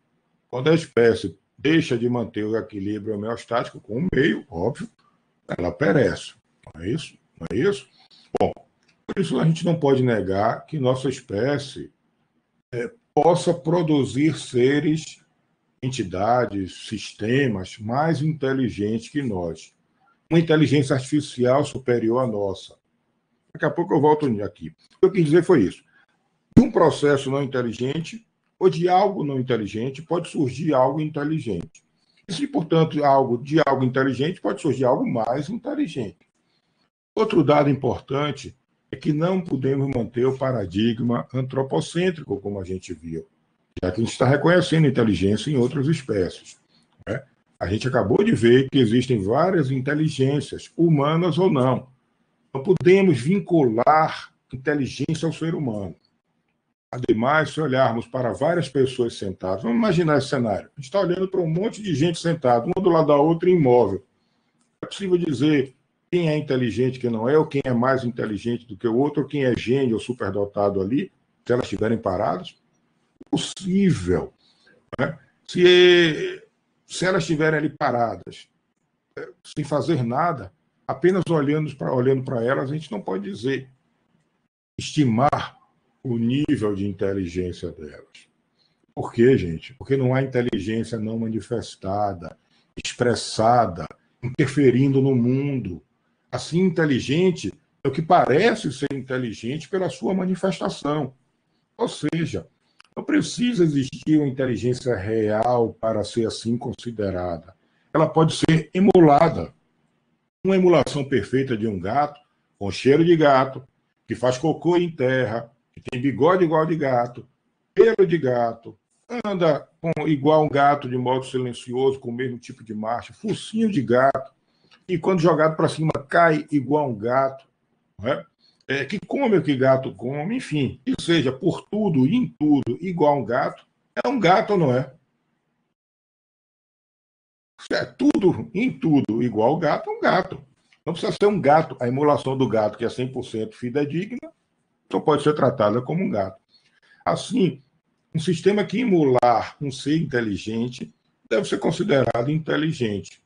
Quando a espécie deixa de manter o equilíbrio homeostático com o meio, óbvio, ela perece. Não é isso? Não é isso? Bom, por isso a gente não pode negar que nossa espécie possa produzir seres, entidades, sistemas mais inteligentes que nós. Uma inteligência artificial superior à nossa. Daqui a pouco eu volto aqui. O que eu quis dizer foi isso. De um processo não inteligente ou de algo não inteligente pode surgir algo inteligente. E se, portanto, de algo inteligente pode surgir algo mais inteligente. Outro dado importante é que não podemos manter o paradigma antropocêntrico, como a gente viu, já que a gente está reconhecendo inteligência em outras espécies. Né? A gente acabou de ver que existem várias inteligências, humanas ou não. Não podemos vincular inteligência ao ser humano. Ademais, se olharmos para várias pessoas sentadas, vamos imaginar esse cenário. A gente está olhando para um monte de gente sentada, uma do lado da outra, imóvel. É possível dizer quem é inteligente, quem não é, ou quem é mais inteligente do que o outro, ou quem é gênio ou superdotado ali, se elas estiverem paradas? Possível. Né? Se elas estiverem ali paradas, sem fazer nada, apenas olhando para elas, a gente não pode dizer, estimar o nível de inteligência delas. Por quê, gente? Porque não há inteligência não manifestada, expressada, interferindo no mundo. Assim, inteligente é o que parece ser inteligente pela sua manifestação. Ou seja, não precisa existir uma inteligência real para ser assim considerada. Ela pode ser emulada. Uma emulação perfeita de um gato, com cheiro de gato, que faz cocô em terra, que tem bigode igual de gato, pelo de gato, anda igual um gato de modo silencioso, com o mesmo tipo de marcha, focinho de gato, e quando jogado para cima cai igual um gato, não é? Que come o que gato come, enfim, que seja por tudo e em tudo igual um gato ou não é? Se é tudo em tudo igual gato, é um gato. Não precisa ser um gato, a emulação do gato, que é 100% fidedigna, então pode ser tratada como um gato. Assim, um sistema que emular um ser inteligente deve ser considerado inteligente.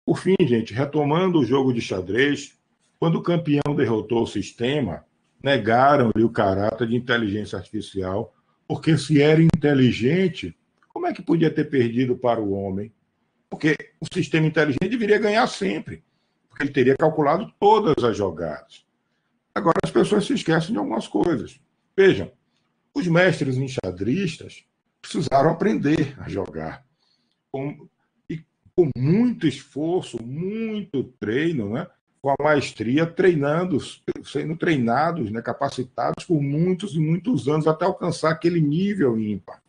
Por fim, gente, retomando o jogo de xadrez, quando o campeão derrotou o sistema, negaram-lhe o caráter de inteligência artificial, porque se era inteligente, como é que podia ter perdido para o homem? Porque o sistema inteligente deveria ganhar sempre, porque ele teria calculado todas as jogadas. Agora as pessoas se esquecem de algumas coisas. Vejam, os mestres enxadristas precisaram aprender a jogar. E com muito esforço, muito treino, né? Com a maestria, sendo treinados, né? Capacitados por muitos e muitos anos até alcançar aquele nível ímpar.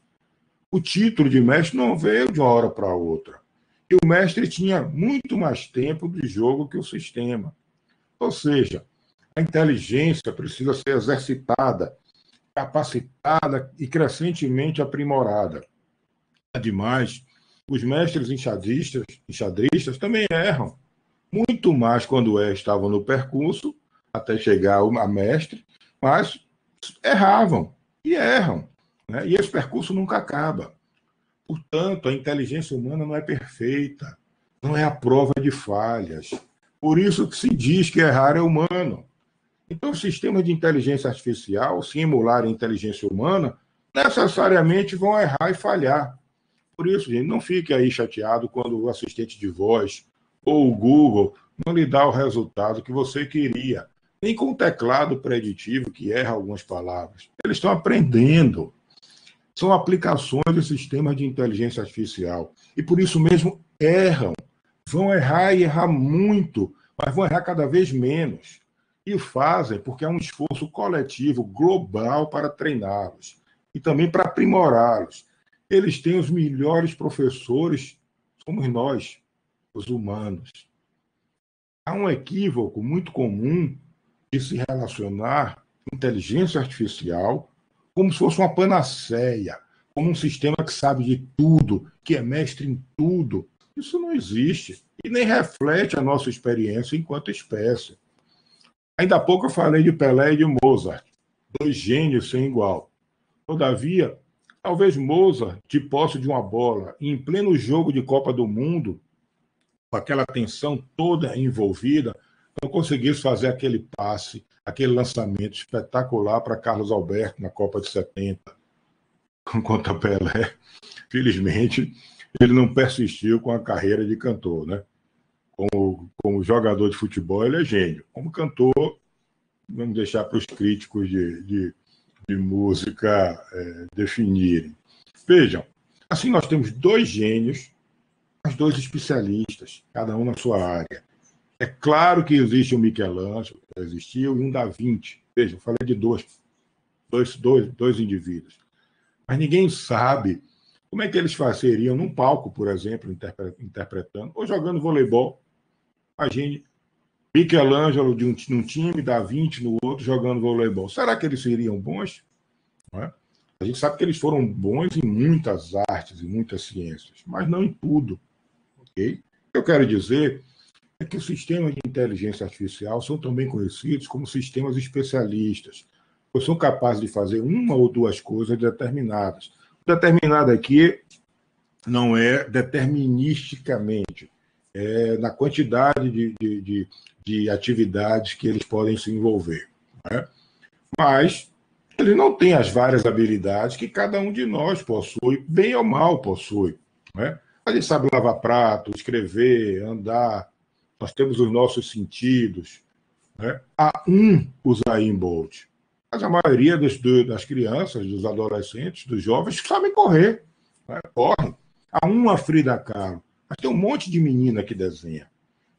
O título de mestre não veio de uma hora para outra. E o mestre tinha muito mais tempo de jogo que o sistema. Ou seja, a inteligência precisa ser exercitada, capacitada e crescentemente aprimorada. Ademais, os mestres enxadristas também erram. Muito mais quando estavam no percurso, até chegar a mestre, mas erravam e erram. Né? E esse percurso nunca acaba. Portanto, a inteligência humana não é perfeita, não é a prova de falhas. Por isso que se diz que errar é humano. Então, os sistemas de inteligência artificial, se emularem a inteligência humana, necessariamente vão errar e falhar. Por isso, gente, não fique aí chateado quando o assistente de voz ou o Google não lhe dá o resultado que você queria, nem com o teclado preditivo que erra algumas palavras. Eles estão aprendendo. São aplicações de sistemas de inteligência artificial. E por isso mesmo erram. Vão errar e errar muito, mas vão errar cada vez menos. E o fazem porque há um esforço coletivo, global, para treiná-los e também para aprimorá-los. Eles têm os melhores professores, somos nós, os humanos. Há um equívoco muito comum de se relacionar inteligência artificial como se fosse uma panaceia, como um sistema que sabe de tudo, que é mestre em tudo. Isso não existe e nem reflete a nossa experiência enquanto espécie. Ainda há pouco eu falei de Pelé e de Mozart, dois gênios sem igual. Todavia, Talvez Mozart, de posse de uma bola, em pleno jogo de Copa do Mundo, com aquela tensão toda envolvida, não conseguisse fazer aquele passe, aquele lançamento espetacular para Carlos Alberto na Copa de 70, contra Pelé. Felizmente, ele não persistiu com a carreira de cantor, né? Como jogador de futebol, ele é gênio. Como cantor, vamos deixar para os críticos de música definirem. Vejam, assim nós temos dois gênios, mas dois especialistas, cada um na sua área. É claro que existe um Michelangelo, que existiu, e um Da Vinci. Veja, eu falei de dois indivíduos. Mas ninguém sabe como é que eles fariam num palco, por exemplo, interpretando, ou jogando voleibol. Imagine Michelangelo num time, Da Vinci no outro, jogando voleibol. Será que eles seriam bons? Não é? A gente sabe que eles foram bons em muitas artes e muitas ciências, mas não em tudo. Okay? O que eu quero dizer é que os sistemas de inteligência artificial são também conhecidos como sistemas especialistas, pois são capazes de fazer uma ou duas coisas determinadas. Determinado aqui não é deterministicamente, é na quantidade de atividades que eles podem se envolver. Né? Mas ele não tem as várias habilidades que cada um de nós possui, bem ou mal possui. Né? A gente sabe lavar prato, escrever, andar, nós temos os nossos sentidos. Né? Há um Usain Bolt, mas a maioria das crianças, dos adolescentes, dos jovens, sabem correr, né? Correm. Há uma Frida Kahlo, mas tem um monte de menina que desenha.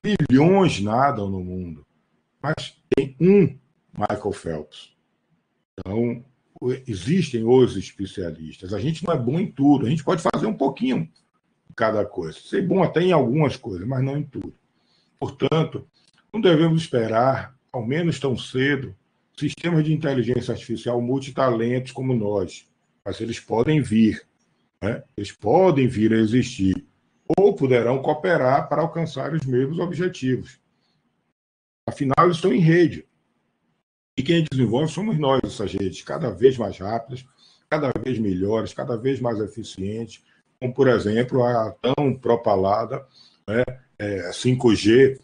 Milhões nadam no mundo, mas tem um Michael Phelps. Então, existem os especialistas. A gente não é bom em tudo, a gente pode fazer um pouquinho de cada coisa. Ser bom até em algumas coisas, mas não em tudo. Portanto, não devemos esperar, ao menos tão cedo, sistemas de inteligência artificial multitalentos como nós. Mas eles podem vir, né? Eles podem vir a existir, ou poderão cooperar para alcançar os mesmos objetivos. Afinal, eles estão em rede. E quem desenvolve somos nós, essas redes, cada vez mais rápidas, cada vez melhores, cada vez mais eficientes, como, por exemplo, a tão propalada, né, 5G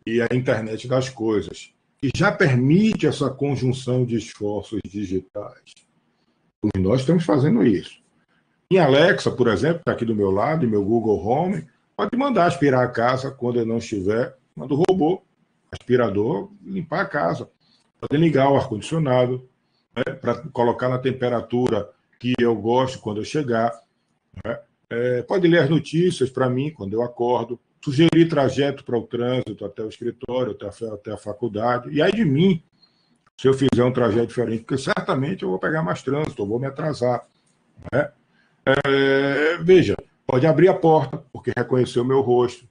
e a internet das coisas, que já permite essa conjunção de esforços digitais. E nós estamos fazendo isso. Em Alexa, por exemplo, que está aqui do meu lado, e meu Google Home, pode mandar aspirar a casa quando eu não estiver, manda o robô, aspirador, limpar a casa. Pode ligar o ar-condicionado, né, para colocar na temperatura que eu gosto quando eu chegar. Né? Pode ler as notícias para mim quando eu acordo, sugerir trajeto para o trânsito até o escritório, até a faculdade. E aí de mim, se eu fizer um trajeto diferente, porque certamente eu vou pegar mais trânsito, eu vou me atrasar. Né? Veja, pode abrir a porta, porque reconheceu o meu rosto.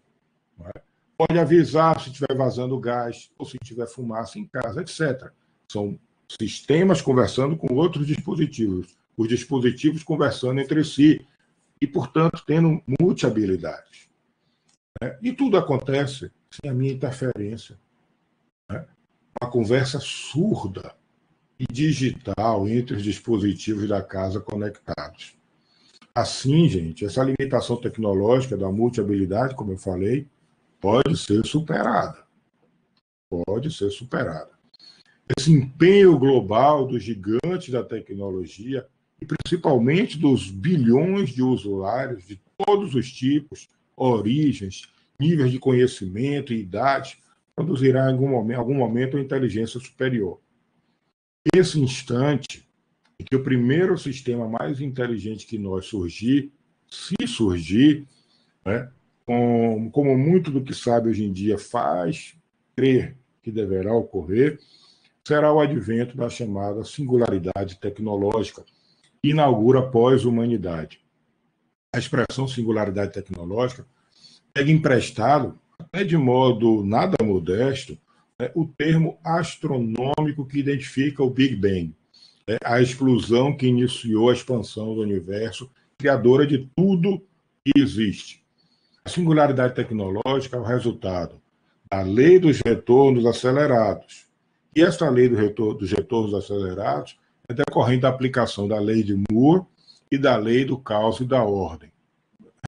Né? Pode avisar se estiver vazando gás ou se tiver fumaça em casa, etc. São sistemas conversando com outros dispositivos, os dispositivos conversando entre si e, portanto, tendo multi-habilidades. Né? E tudo acontece sem a minha interferência. Né? Uma conversa surda e digital entre os dispositivos da casa conectados. Assim, gente, essa limitação tecnológica da multi-habilidade, como eu falei, pode ser superada. Pode ser superada. Esse empenho global dos gigantes da tecnologia, e principalmente dos bilhões de usuários de todos os tipos, origens, níveis de conhecimento e idade, produzirá em algum momento uma inteligência superior. Esse instante em que o primeiro sistema mais inteligente que nós surgir, se surgir, né, como muito do que sabe hoje em dia faz crer que deverá ocorrer, será o advento da chamada singularidade tecnológica, que inaugura a pós-humanidade. A expressão singularidade tecnológica pega emprestado, até de modo nada modesto, né, o termo astronômico que identifica o Big Bang, né, a explosão que iniciou a expansão do universo, criadora de tudo que existe. A singularidade tecnológica é o resultado da lei dos retornos acelerados. E essa lei dos retornos acelerados é decorrente da aplicação da lei de Moore e da lei do caos e da ordem.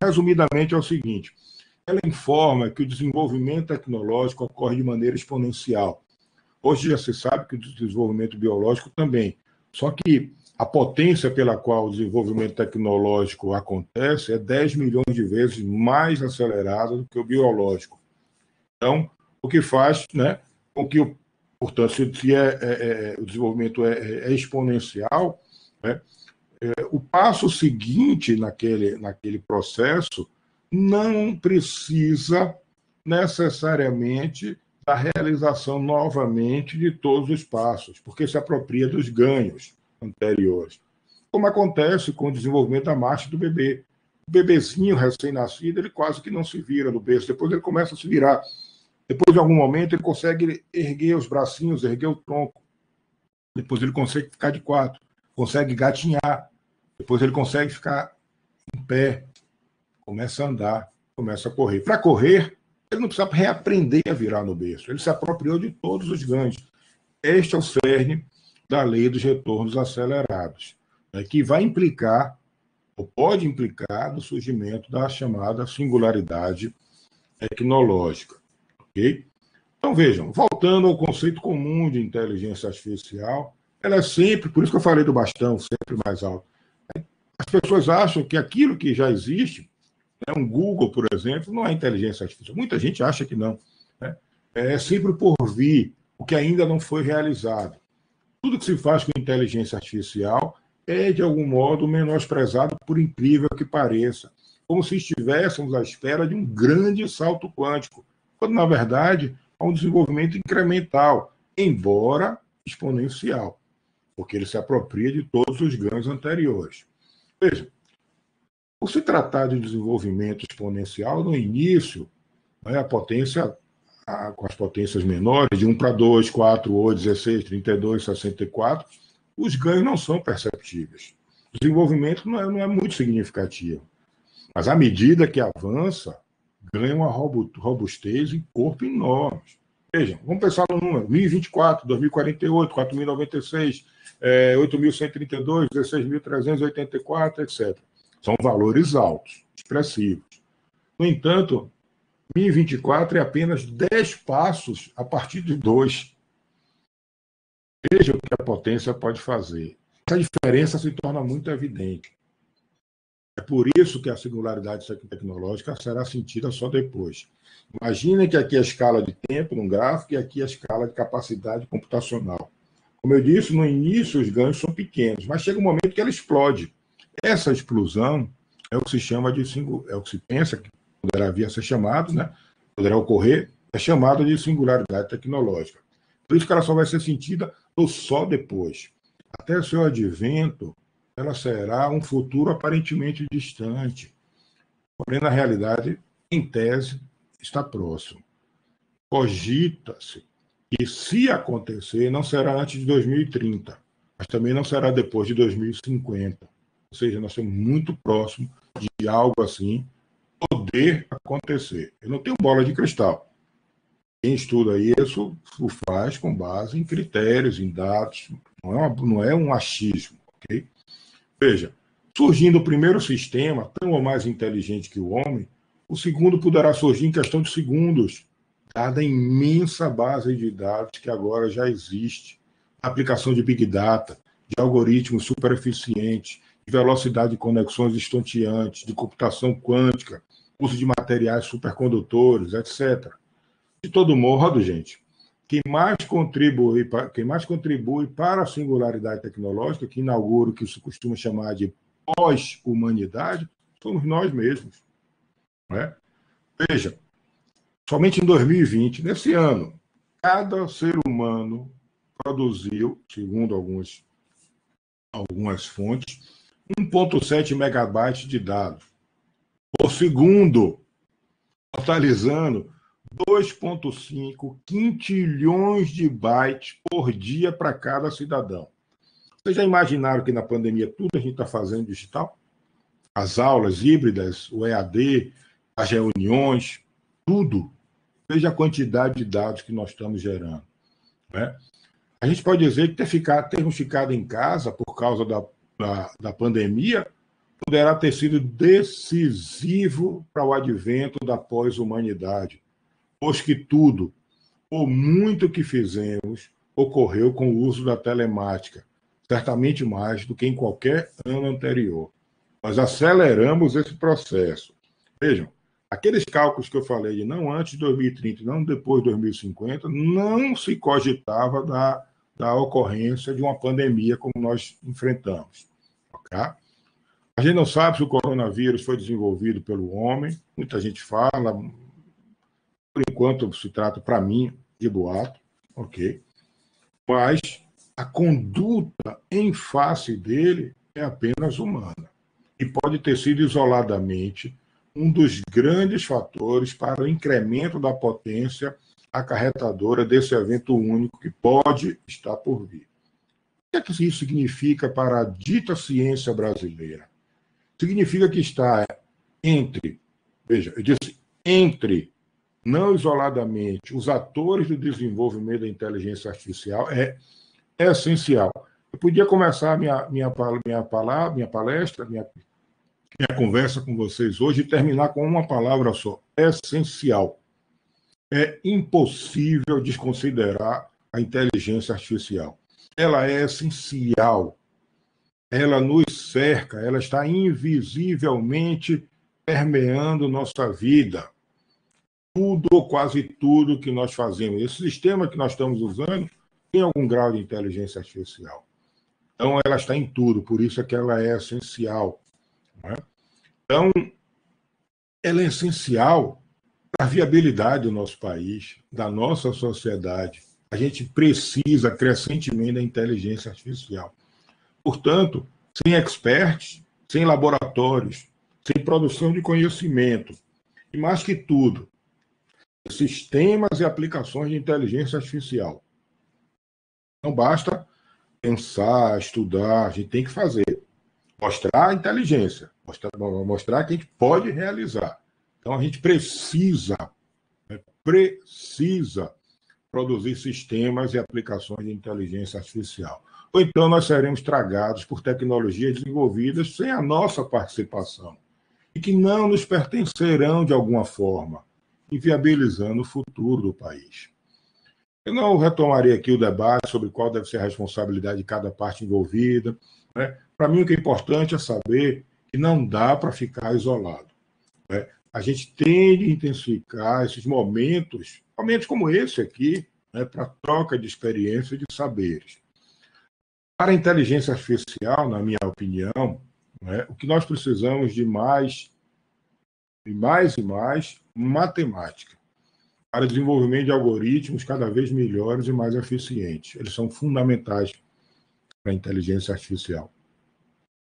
Resumidamente, é o seguinte: ela informa que o desenvolvimento tecnológico ocorre de maneira exponencial. Hoje já se sabe que o desenvolvimento biológico também. Só que a potência pela qual o desenvolvimento tecnológico acontece é 10 milhões de vezes mais acelerada do que o biológico. Então, o que faz, né, com que, portanto, se o desenvolvimento é exponencial, né, o passo seguinte naquele processo não precisa necessariamente da realização novamente de todos os passos, porque se apropria dos ganhos anteriores. Como acontece com o desenvolvimento da marcha do bebê. O bebezinho recém-nascido, ele quase que não se vira no berço, depois ele começa a se virar. Depois, de algum momento, ele consegue erguer os bracinhos, erguer o tronco. Depois ele consegue ficar de quatro, consegue gatinhar. Depois ele consegue ficar em pé, começa a andar, começa a correr. Para correr, ele não precisa reaprender a virar no berço. Ele se apropriou de todos os ganhos. Este é o cerne da lei dos retornos acelerados, né, que vai implicar, ou pode implicar, no surgimento da chamada singularidade tecnológica. Okay? Então, vejam, voltando ao conceito comum de inteligência artificial, ela é sempre, por isso que eu falei do bastão, sempre mais alto. As pessoas acham que aquilo que já existe, né, um Google, por exemplo, não é inteligência artificial. Muita gente acha que não. Né? É sempre por vir, o que ainda não foi realizado. Tudo que se faz com inteligência artificial é, de algum modo, menosprezado, por incrível que pareça. Como se estivéssemos à espera de um grande salto quântico, quando, na verdade, há um desenvolvimento incremental, embora exponencial, porque ele se apropria de todos os ganhos anteriores. Veja, por se tratar de desenvolvimento exponencial, no início, né, a potência, com as potências menores, de 1 para 2, 4, 8, 16, 32, 64, os ganhos não são perceptíveis. O desenvolvimento não é muito significativo. Mas, à medida que avança, ganha uma robustez e corpo enormes. Vejam, vamos pensar no número: 1024, 2048, 4096, 8.132, 16.384, etc. São valores altos, expressivos. No entanto, 1024 é apenas 10 passos a partir de 2. Veja o que a potência pode fazer. Essa diferença se torna muito evidente. É por isso que a singularidade tecnológica será sentida só depois. Imaginem que aqui é a escala de tempo num gráfico e aqui a escala de capacidade computacional. Como eu disse, no início os ganhos são pequenos, mas chega um momento que ela explode. Essa explosão é o que se chama de é o que se pensa que poderá vir a ser chamado, né? Poderá ocorrer, é chamado de singularidade tecnológica. Por isso que ela só vai ser sentida só depois. Até o seu advento, ela será um futuro aparentemente distante. Porém, na realidade, em tese, está próximo. Cogita-se que, se acontecer, não será antes de 2030, mas também não será depois de 2050. Ou seja, nós estamos muito próximos de algo assim poder acontecer. Eu não tenho bola de cristal. Quem estuda isso o faz com base em critérios, em dados. Não é um achismo. Okay? Veja, surgindo o primeiro sistema, tão ou mais inteligente que o homem, o segundo poderá surgir em questão de segundos, dada a imensa base de dados que agora já existe, a aplicação de Big Data, de algoritmos super eficientes, de velocidade de conexões instanteantes, de computação quântica, uso de materiais supercondutores, etc. De todo modo, gente, quem mais contribui para a singularidade tecnológica, que inaugura o que se costuma chamar de pós-humanidade, somos nós mesmos. Não é? Veja, somente em 2020, nesse ano, cada ser humano produziu, segundo algumas fontes, 1,7 megabytes de dados por segundo, totalizando 2,5 quintilhões de bytes por dia para cada cidadão. Vocês já imaginaram que na pandemia tudo a gente está fazendo digital? As aulas híbridas, o EAD, as reuniões, tudo. Veja a quantidade de dados que nós estamos gerando. Né? A gente pode dizer que termos ficado em casa por causa da pandemia poderá ter sido decisivo para o advento da pós-humanidade, pois que tudo, ou muito que fizemos, ocorreu com o uso da telemática, certamente mais do que em qualquer ano anterior. Nós aceleramos esse processo. Vejam, aqueles cálculos que eu falei de não antes de 2030 e não depois de 2050, não se cogitava da ocorrência de uma pandemia como nós enfrentamos. Okay? A gente não sabe se o coronavírus foi desenvolvido pelo homem, muita gente fala, por enquanto se trata, para mim, de boato, ok? Mas a conduta em face dele é apenas humana e pode ter sido isoladamente um dos grandes fatores para o incremento da potência acarretadora desse evento único que pode estar por vir. O que é que isso significa para a dita ciência brasileira? Significa que está entre, veja, eu disse entre, não isoladamente, os atores do desenvolvimento da inteligência artificial é essencial. Eu podia começar minha palestra, minha conversa com vocês hoje e terminar com uma palavra só: essencial. É impossível desconsiderar a inteligência artificial. Ela é essencial. Ela nos cerca, ela está invisivelmente permeando nossa vida. Tudo ou quase tudo que nós fazemos. Esse sistema que nós estamos usando tem algum grau de inteligência artificial. Então, ela está em tudo, por isso é que ela é essencial. Não é? Então, ela é essencial para a viabilidade do nosso país, da nossa sociedade. A gente precisa crescentemente da inteligência artificial. Portanto, sem experts, sem laboratórios, sem produção de conhecimento, e mais que tudo, sistemas e aplicações de inteligência artificial. Não basta pensar, estudar, a gente tem que fazer. Mostrar a inteligência, mostrar que a gente pode realizar. Então, a gente precisa produzir sistemas e aplicações de inteligência artificial. Ou então nós seremos tragados por tecnologias desenvolvidas sem a nossa participação e que não nos pertencerão de alguma forma, inviabilizando o futuro do país. Eu não retomarei aqui o debate sobre qual deve ser a responsabilidade de cada parte envolvida. Né? Para mim, o que é importante é saber que não dá para ficar isolado. Né? A gente tem de intensificar esses momentos como esse aqui, né, para troca de experiência e de saberes. Para a inteligência artificial, na minha opinião, né, o que nós precisamos de mais matemática para o desenvolvimento de algoritmos cada vez melhores e mais eficientes. Eles são fundamentais para a inteligência artificial.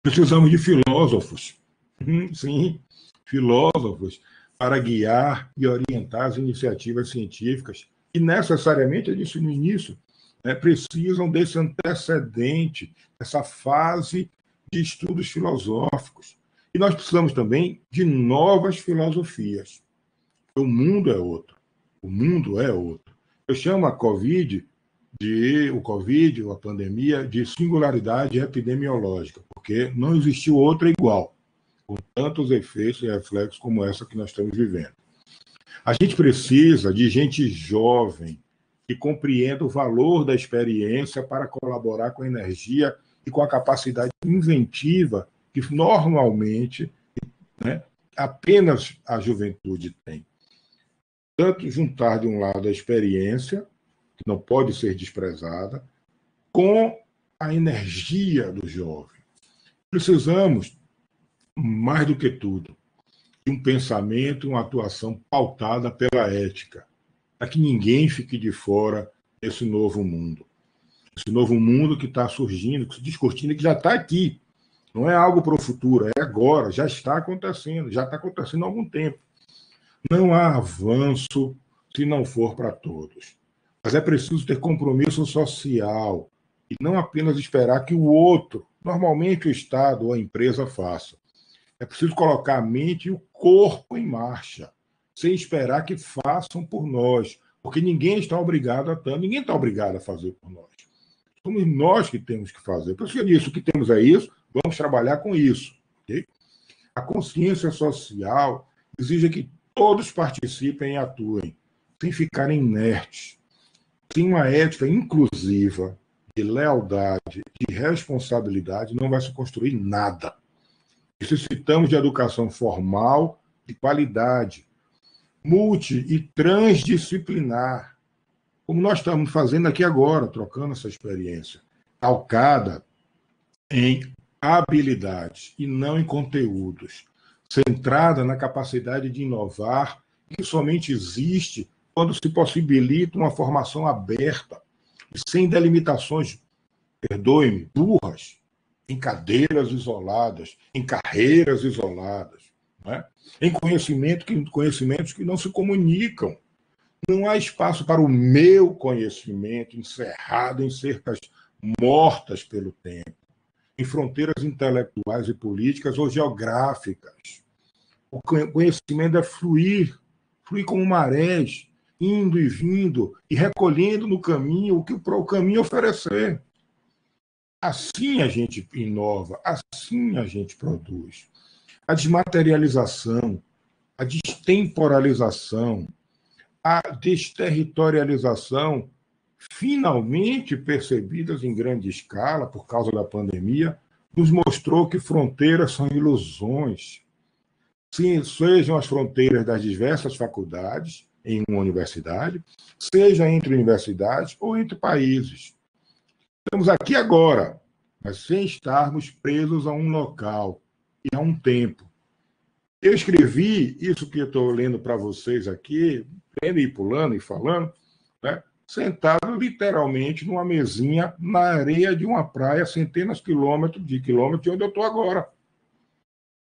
Precisamos de filósofos, sim, filósofos, para guiar e orientar as iniciativas científicas, que necessariamente, eu disse no início, né, precisam desse antecedente, dessa fase de estudos filosóficos. E nós precisamos também de novas filosofias. O mundo é outro. O mundo é outro. Eu chamo a Covid, a pandemia, de singularidade epidemiológica, porque não existiu outra igual, com tantos efeitos e reflexos como essa que nós estamos vivendo. A gente precisa de gente jovem, que compreenda o valor da experiência para colaborar com a energia e com a capacidade inventiva que normalmente, né, apenas a juventude tem. Tanto juntar de um lado a experiência, que não pode ser desprezada, com a energia do jovem. Precisamos, mais do que tudo, de um pensamento e uma atuação pautada pela ética, para que ninguém fique de fora desse novo mundo. Esse novo mundo que está surgindo, que se discutindo, que já está aqui. Não é algo para o futuro, é agora, já está acontecendo há algum tempo. Não há avanço se não for para todos. Mas é preciso ter compromisso social e não apenas esperar que o outro, normalmente o Estado ou a empresa, faça. É preciso colocar a mente e o corpo em marcha, sem esperar que façam por nós, porque ninguém está obrigado a fazer por nós. Somos nós que temos que fazer. Por isso que eu disse, o que temos é isso, vamos trabalhar com isso. Okay? A consciência social exige que todos participem e atuem, sem ficarem inertes. Sem uma ética inclusiva, de lealdade, de responsabilidade, não vai se construir nada. Necessitamos de educação formal, de qualidade, multi e transdisciplinar, como nós estamos fazendo aqui agora, trocando essa experiência, calcada em habilidades e não em conteúdos, centrada na capacidade de inovar, que somente existe quando se possibilita uma formação aberta, sem delimitações, perdoe-me, burras, em cadeiras isoladas, em carreiras isoladas, né? Em conhecimentos que não se comunicam. Não há espaço para o meu conhecimento encerrado em cercas mortas pelo tempo, em fronteiras intelectuais e políticas ou geográficas. O conhecimento é fluir como marés, indo e vindo e recolhendo no caminho o que o caminho oferecer. Assim a gente inova, assim a gente produz. A desmaterialização, a destemporalização, a desterritorialização, finalmente percebidas em grande escala por causa da pandemia, nos mostrou que fronteiras são ilusões. Sim, sejam as fronteiras das diversas faculdades em uma universidade, seja entre universidades ou entre países. Estamos aqui agora, mas sem estarmos presos a um local e a um tempo. Eu escrevi isso que eu estou lendo para vocês aqui, lendo e pulando e falando, né? Sentado literalmente numa mesinha na areia de uma praia, centenas de quilômetros de onde eu estou agora.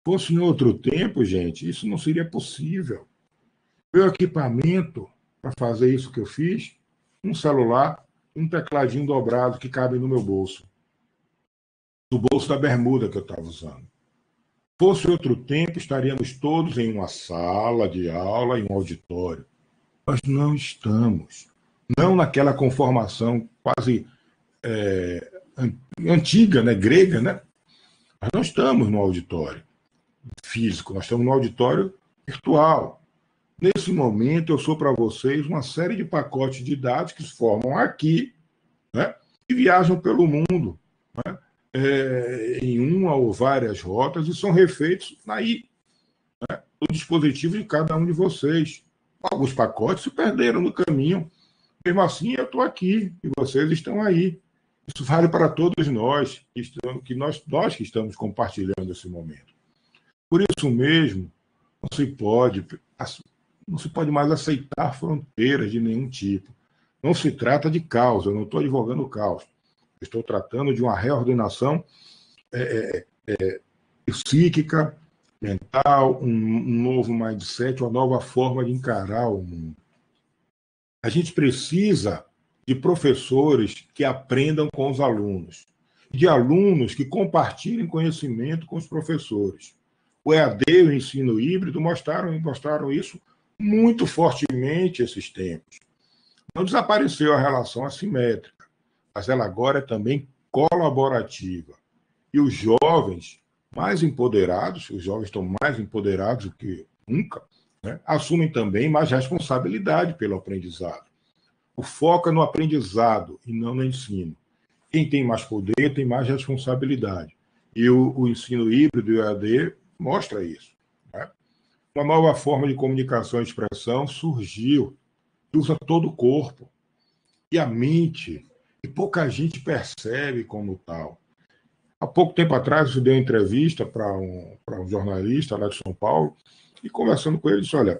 Fosse em outro tempo, gente, isso não seria possível. Meu equipamento para fazer isso que eu fiz, um celular, um tecladinho dobrado que cabe no meu bolso. Do bolso da bermuda que eu estava usando. Fosse outro tempo, estaríamos todos em uma sala de aula, em um auditório. Nós não estamos. Não naquela conformação quase antiga, né, grega, né? Nós não estamos no auditório físico, nós estamos no auditório virtual. Nesse momento, eu sou para vocês uma série de pacotes de dados que se formam aqui, né, e viajam pelo mundo, né, em uma ou várias rotas e são refeitos aí, né, no dispositivo de cada um de vocês. Alguns pacotes se perderam no caminho. Mesmo assim, eu estou aqui e vocês estão aí. Isso vale para todos nós que estamos compartilhando esse momento. Por isso mesmo, não se pode mais aceitar fronteiras de nenhum tipo. Não se trata de caos, eu não estou advogando caos. Estou tratando de uma reordenação psíquica, mental, um novo mindset, uma nova forma de encarar o mundo. A gente precisa de professores que aprendam com os alunos, de alunos que compartilhem conhecimento com os professores. O EAD e o ensino híbrido mostraram isso muito fortemente esses tempos. Não desapareceu a relação assimétrica, mas ela agora é também colaborativa. E os jovens estão mais empoderados do que nunca, né, assumem também mais responsabilidade pelo aprendizado. O foco é no aprendizado e não no ensino. Quem tem mais poder tem mais responsabilidade. E o ensino híbrido e o EAD mostra isso. Né? Uma nova forma de comunicação e expressão surgiu, que usa todo o corpo e a mente, e pouca gente percebe como tal. Há pouco tempo atrás, eu dei uma entrevista para um jornalista lá de São Paulo, e conversando com ele, disse, olha,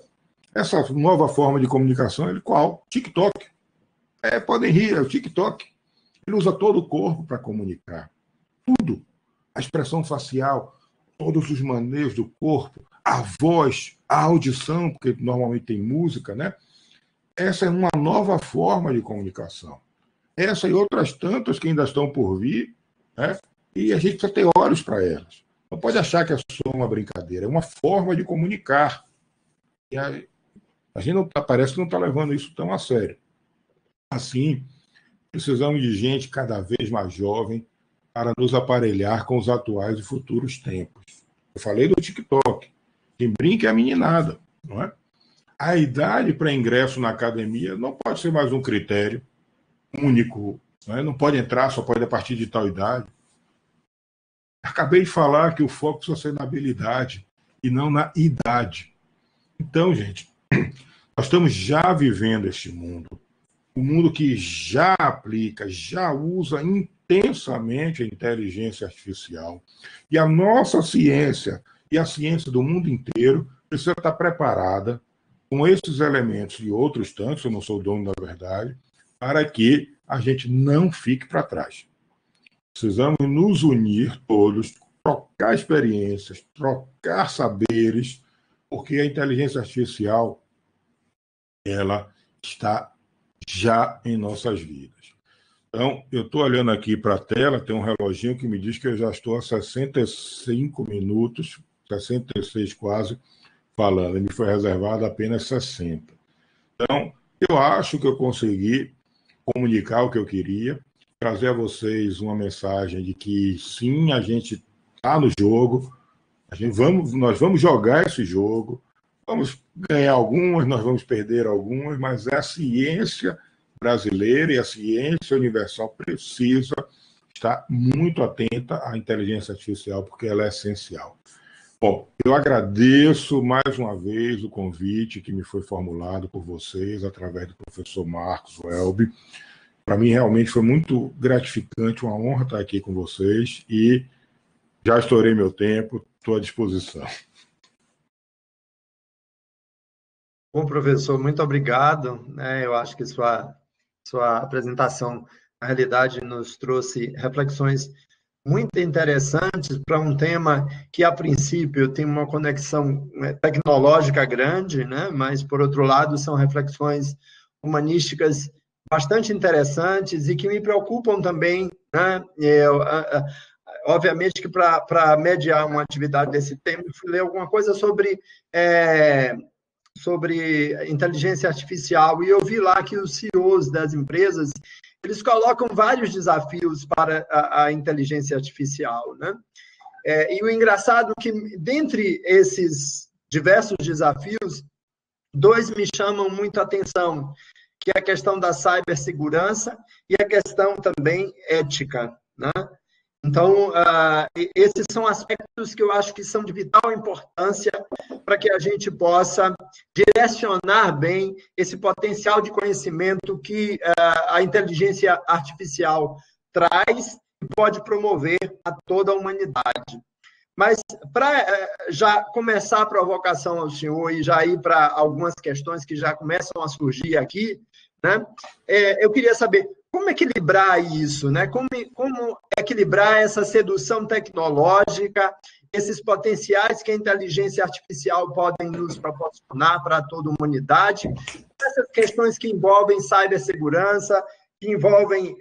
essa nova forma de comunicação, ele qual? TikTok. Podem rir, é o TikTok. Ele usa todo o corpo para comunicar. Tudo. A expressão facial, todos os maneios do corpo, a voz, a audição, porque normalmente tem música, né? Essa é uma nova forma de comunicação. Essa e outras tantas que ainda estão por vir, né? E a gente precisa ter olhos para elas. Não pode achar que é só uma brincadeira, é uma forma de comunicar. E a gente parece que não está levando isso tão a sério. Assim, precisamos de gente cada vez mais jovem para nos aparelhar com os atuais e futuros tempos. Eu falei do TikTok. Quem brinca é a meninada, não é? A idade para ingresso na academia não pode ser mais um critério único, não é? Não pode entrar, só pode a partir de tal idade. Acabei de falar que o foco precisa ser na habilidade e não na idade. Então, gente, nós estamos já vivendo este mundo. Um mundo que já aplica, já usa intensamente a inteligência artificial. E a nossa ciência e a ciência do mundo inteiro precisa estar preparada com esses elementos e outros tantos, eu não sou o dono da verdade, para que a gente não fique para trás. Precisamos nos unir todos, trocar experiências, trocar saberes, porque a inteligência artificial ela está já em nossas vidas. Então, eu estou olhando aqui para a tela, tem um reloginho que me diz que eu já estou a 65 minutos, 66 quase, falando. Me foi reservado apenas 60. Então, eu acho que eu consegui comunicar o que eu queria, trazer a vocês uma mensagem de que, sim, a gente está no jogo, nós vamos jogar esse jogo, vamos ganhar algumas, nós vamos perder algumas, mas a ciência brasileira e a ciência universal precisa estar muito atenta à inteligência artificial, porque ela é essencial. Bom, eu agradeço mais uma vez o convite que me foi formulado por vocês, através do professor Marcos Welby. Para mim, realmente foi muito gratificante, uma honra estar aqui com vocês e já estourei meu tempo, estou à disposição. Bom, professor, muito obrigado. Eu acho que sua apresentação, na realidade, nos trouxe reflexões muito interessantes para um tema que, a princípio, tem uma conexão tecnológica grande, né? Mas, por outro lado, são reflexões humanísticas bastante interessantes e que me preocupam também, né? Obviamente que para mediar uma atividade desse tema, eu fui ler alguma coisa sobre inteligência artificial, e eu vi lá que os CEOs das empresas, eles colocam vários desafios para a inteligência artificial, né? E o engraçado é que, dentre esses diversos desafios, dois me chamam muito a atenção, que é a questão da cibersegurança e a questão também ética, né? Então, esses são aspectos que eu acho que são de vital importância para que a gente possa direcionar bem esse potencial de conhecimento que a inteligência artificial traz e pode promover a toda a humanidade. Mas, para já começar a provocação ao senhor e já ir para algumas questões que já começam a surgir aqui, né, eu queria saber como equilibrar isso, né? Como equilibrar essa sedução tecnológica, esses potenciais que a inteligência artificial podem nos proporcionar para toda a humanidade, essas questões que envolvem cibersegurança, que envolvem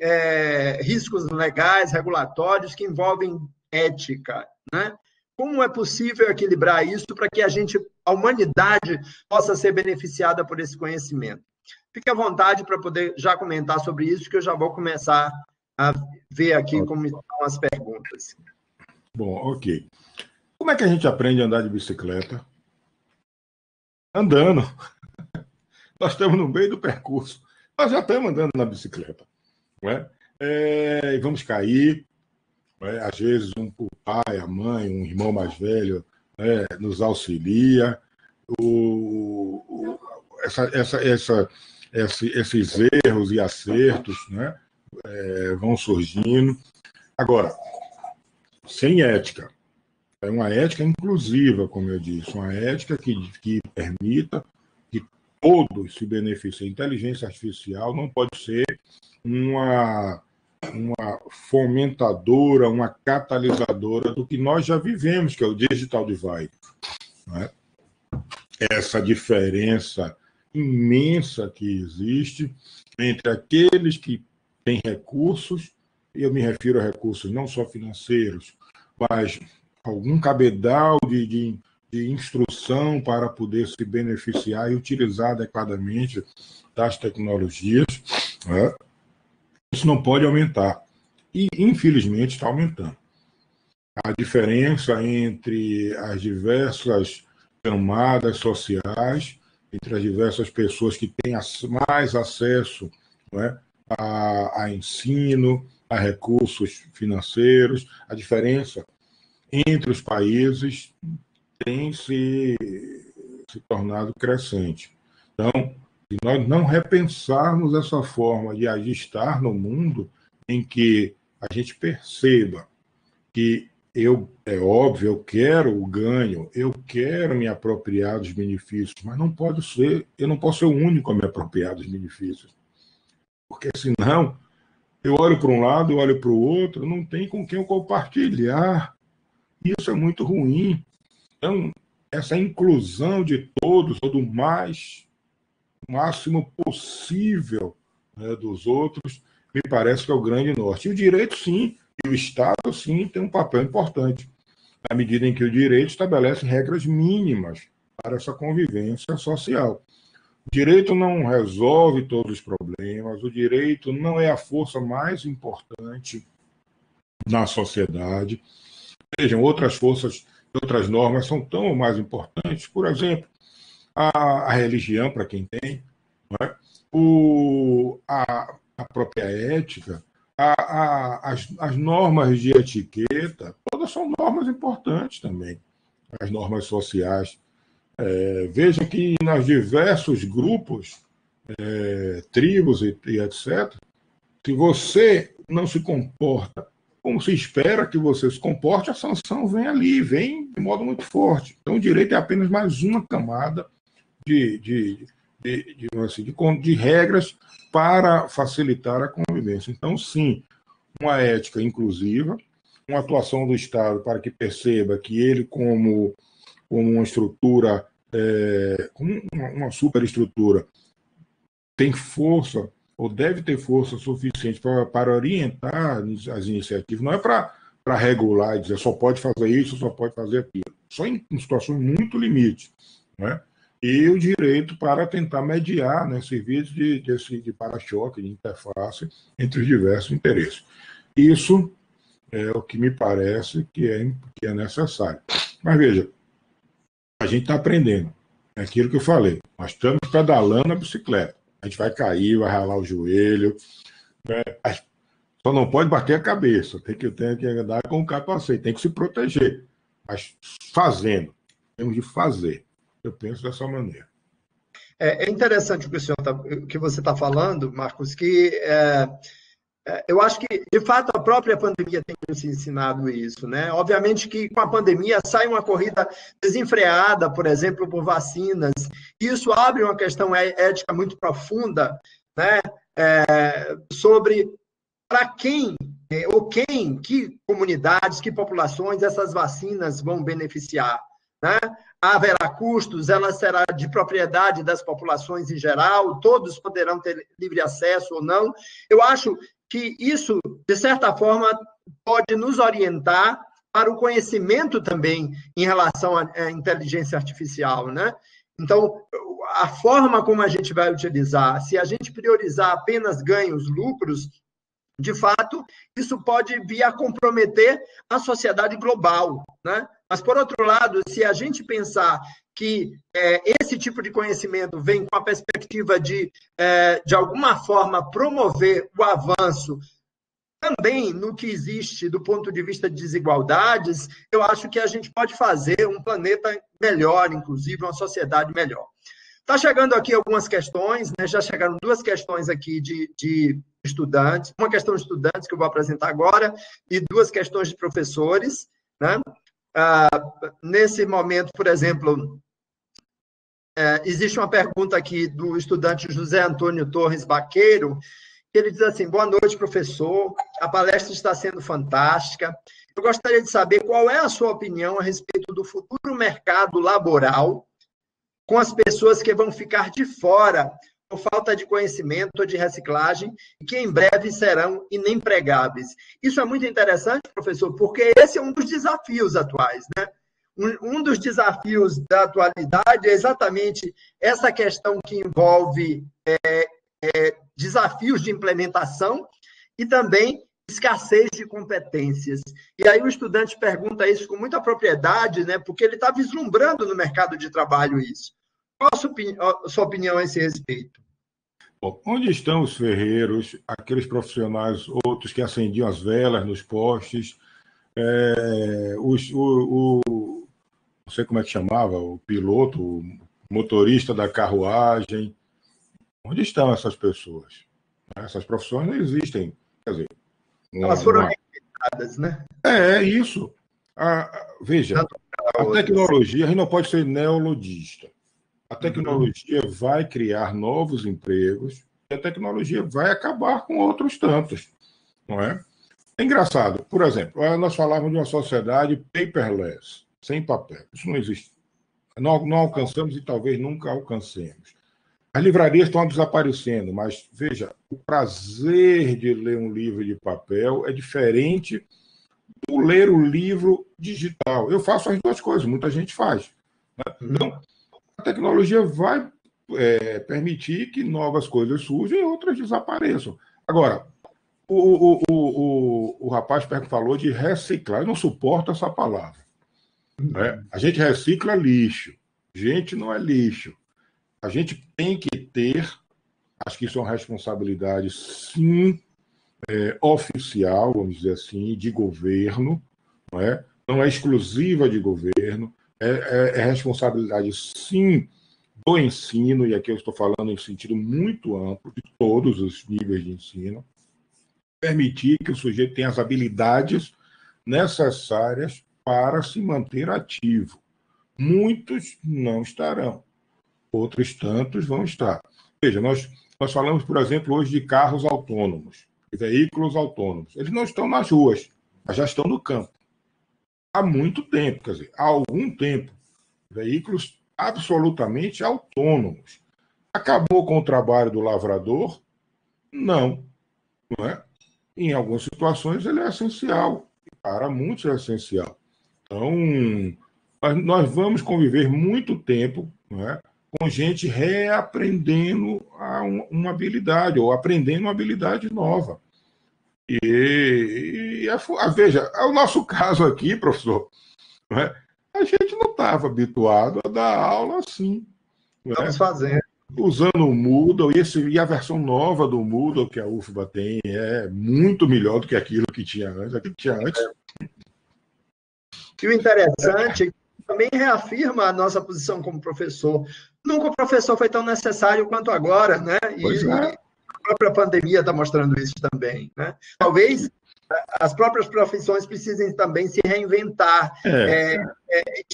riscos legais, regulatórios, que envolvem ética, né? Como é possível equilibrar isso para que a humanidade possa ser beneficiada por esse conhecimento? Fique à vontade para poder já comentar sobre isso, que eu já vou começar a ver aqui como estão as perguntas. Bom, ok. Como é que a gente aprende a andar de bicicleta? Andando. Nós estamos no meio do percurso. Nós já estamos andando na bicicleta. Não é? Vamos cair. Às vezes, o pai, a mãe, um irmão mais velho nos auxilia. Esses erros e acertos, né, vão surgindo. Agora, sem ética. É uma ética inclusiva, como eu disse, uma ética que permita que todos se beneficiem. A inteligência artificial não pode ser uma fomentadora, uma catalisadora do que nós já vivemos, que é o digital divide. Né? Essa diferença imensa que existe entre aqueles que têm recursos, e eu me refiro a recursos não só financeiros, mas algum cabedal de instrução para poder se beneficiar e utilizar adequadamente das tecnologias, né? Isso não pode aumentar. E, infelizmente, está aumentando. a diferença entre as diversas camadas sociais, entre as diversas pessoas que têm mais acesso, não é, a ensino, a recursos financeiros, a diferença entre os países tem se tornado crescente. Então, se nós não repensarmos essa forma de agir, estar no mundo em que a gente perceba que é óbvio, eu quero o ganho, eu quero me apropriar dos benefícios, mas eu não posso ser o único a me apropriar dos benefícios. Porque senão, eu olho para um lado, eu olho para o outro, não tem com quem eu compartilhar. Isso é muito ruim. Então, essa inclusão de todos, ou do máximo possível, né, dos outros, me parece que é o grande norte. E o direito, sim, e o Estado, sim, tem um papel importante, na medida em que o direito estabelece regras mínimas para essa convivência social. O direito não resolve todos os problemas, o direito não é a força mais importante na sociedade. Vejam, outras forças, outras normas são tão mais importantes, por exemplo, a religião, para quem tem, não é? A própria ética, as normas de etiqueta, todas são normas importantes também, as normas sociais. Veja que nos diversos grupos, tribos e etc., se você não se comporta como se espera que você se comporte, a sanção vem ali, vem de modo muito forte. Então, o direito é apenas mais uma camada de regras para facilitar a convivência. Então, sim, uma ética inclusiva, uma atuação do Estado para que perceba que ele, como uma estrutura, como uma superestrutura, tem força, ou deve ter força suficiente para orientar as iniciativas, não é para regular e dizer só pode fazer isso, só pode fazer aquilo, só em situações muito limites, né? E o direito para tentar mediar, né, serviços de para-choque, de interface entre os diversos interesses. Isso é o que me parece que é necessário. Mas veja, a gente está aprendendo. É aquilo que eu falei. Nós estamos pedalando a bicicleta. A gente vai cair, vai ralar o joelho. Né? Só não pode bater a cabeça. Tem que andar com o capacete. Tem que se proteger. Mas fazendo. Temos de fazer. Eu penso dessa maneira. É interessante o que você está falando, Marcos, que eu acho que, de fato, a própria pandemia tem nos ensinado isso, né? Obviamente que com a pandemia sai uma corrida desenfreada, por exemplo, por vacinas. Isso abre uma questão ética muito profunda, né? Sobre para quem, ou quem, que comunidades, que populações essas vacinas vão beneficiar, né? Haverá custos, ela será de propriedade das populações em geral, todos poderão ter livre acesso ou não. Eu acho que isso, de certa forma, pode nos orientar para o conhecimento também em relação à inteligência artificial, né? Então, a forma como a gente vai utilizar, se a gente priorizar apenas ganhos, lucros, de fato, isso pode vir a comprometer a sociedade global, né? Mas, por outro lado, se a gente pensar que esse tipo de conhecimento vem com a perspectiva de alguma forma, promover o avanço também no que existe do ponto de vista de desigualdades, eu acho que a gente pode fazer um planeta melhor, inclusive uma sociedade melhor. Está chegando aqui algumas questões, né? Já chegaram 2 questões aqui de estudantes, uma questão de estudantes que eu vou apresentar agora e 2 questões de professores, né? Nesse momento, por exemplo, existe uma pergunta aqui do estudante José Antônio Torres Baqueiro, que ele diz assim: boa noite, professor, a palestra está sendo fantástica. Eu gostaria de saber qual é a sua opinião a respeito do futuro mercado laboral com as pessoas que vão ficar de fora por falta de conhecimento ou de reciclagem e que em breve serão inempregáveis. Isso é muito interessante, professor, porque esse é um dos desafios atuais, né? Um dos desafios da atualidade é exatamente essa questão que envolve desafios de implementação e também escassez de competências. E aí o estudante pergunta isso com muita propriedade, né, porque ele está vislumbrando no mercado de trabalho isso. Qual a sua opinião a esse respeito? Bom, onde estão os ferreiros, aqueles profissionais outros que acendiam as velas nos postes, não sei como é que chamava, o piloto, o motorista da carruagem? Onde estão essas pessoas? Essas profissões não existem. Quer dizer, Elas foram rejeitadas, né? É isso. Veja, a tecnologia, a gente não pode ser neologista. A tecnologia vai criar novos empregos e a tecnologia vai acabar com outros tantos, não é? É engraçado. Por exemplo, nós falávamos de uma sociedade paperless, sem papel. Isso não existe. Não alcançamos e talvez nunca alcancemos. As livrarias estão desaparecendo, mas veja, o prazer de ler um livro de papel é diferente do ler o livro digital. Eu faço as duas coisas, muita gente faz. Né? Então, a tecnologia vai permitir que novas coisas surjam e outras desapareçam. Agora, o rapaz falou de reciclar. Eu não suporto essa palavra. Né? A gente recicla lixo. Gente não é lixo. A gente tem que ter, acho que isso é uma responsabilidade, sim, oficial, vamos dizer assim, de governo, não é exclusiva de governo, é responsabilidade, sim, do ensino, e aqui eu estou falando em sentido muito amplo, de todos os níveis de ensino, permitir que o sujeito tenha as habilidades necessárias para se manter ativo. Muitos não estarão, outros tantos vão estar. Veja, nós falamos, por exemplo, hoje de carros autônomos, de veículos autônomos. Eles não estão nas ruas, mas já estão no campo. Há muito tempo, quer dizer, há algum tempo. Veículos absolutamente autônomos. Acabou com o trabalho do lavrador? Não. Não é? Em algumas situações ele é essencial. Para muitos é essencial. Então, nós vamos conviver muito tempo, não é, com gente reaprendendo uma habilidade, ou aprendendo uma habilidade nova. Veja, é o nosso caso aqui, professor. Não é? A gente não estava habituado a dar aula assim. Estamos fazendo. Usando o Moodle, e a versão nova do Moodle que a UFBA tem é muito melhor do que aquilo que tinha antes. Aquilo que tinha antes. E o interessante é que também reafirma a nossa posição como professor. Nunca o professor foi tão necessário quanto agora, né? E a própria pandemia está mostrando isso também, né? Talvez as próprias profissões precisem também se reinventar,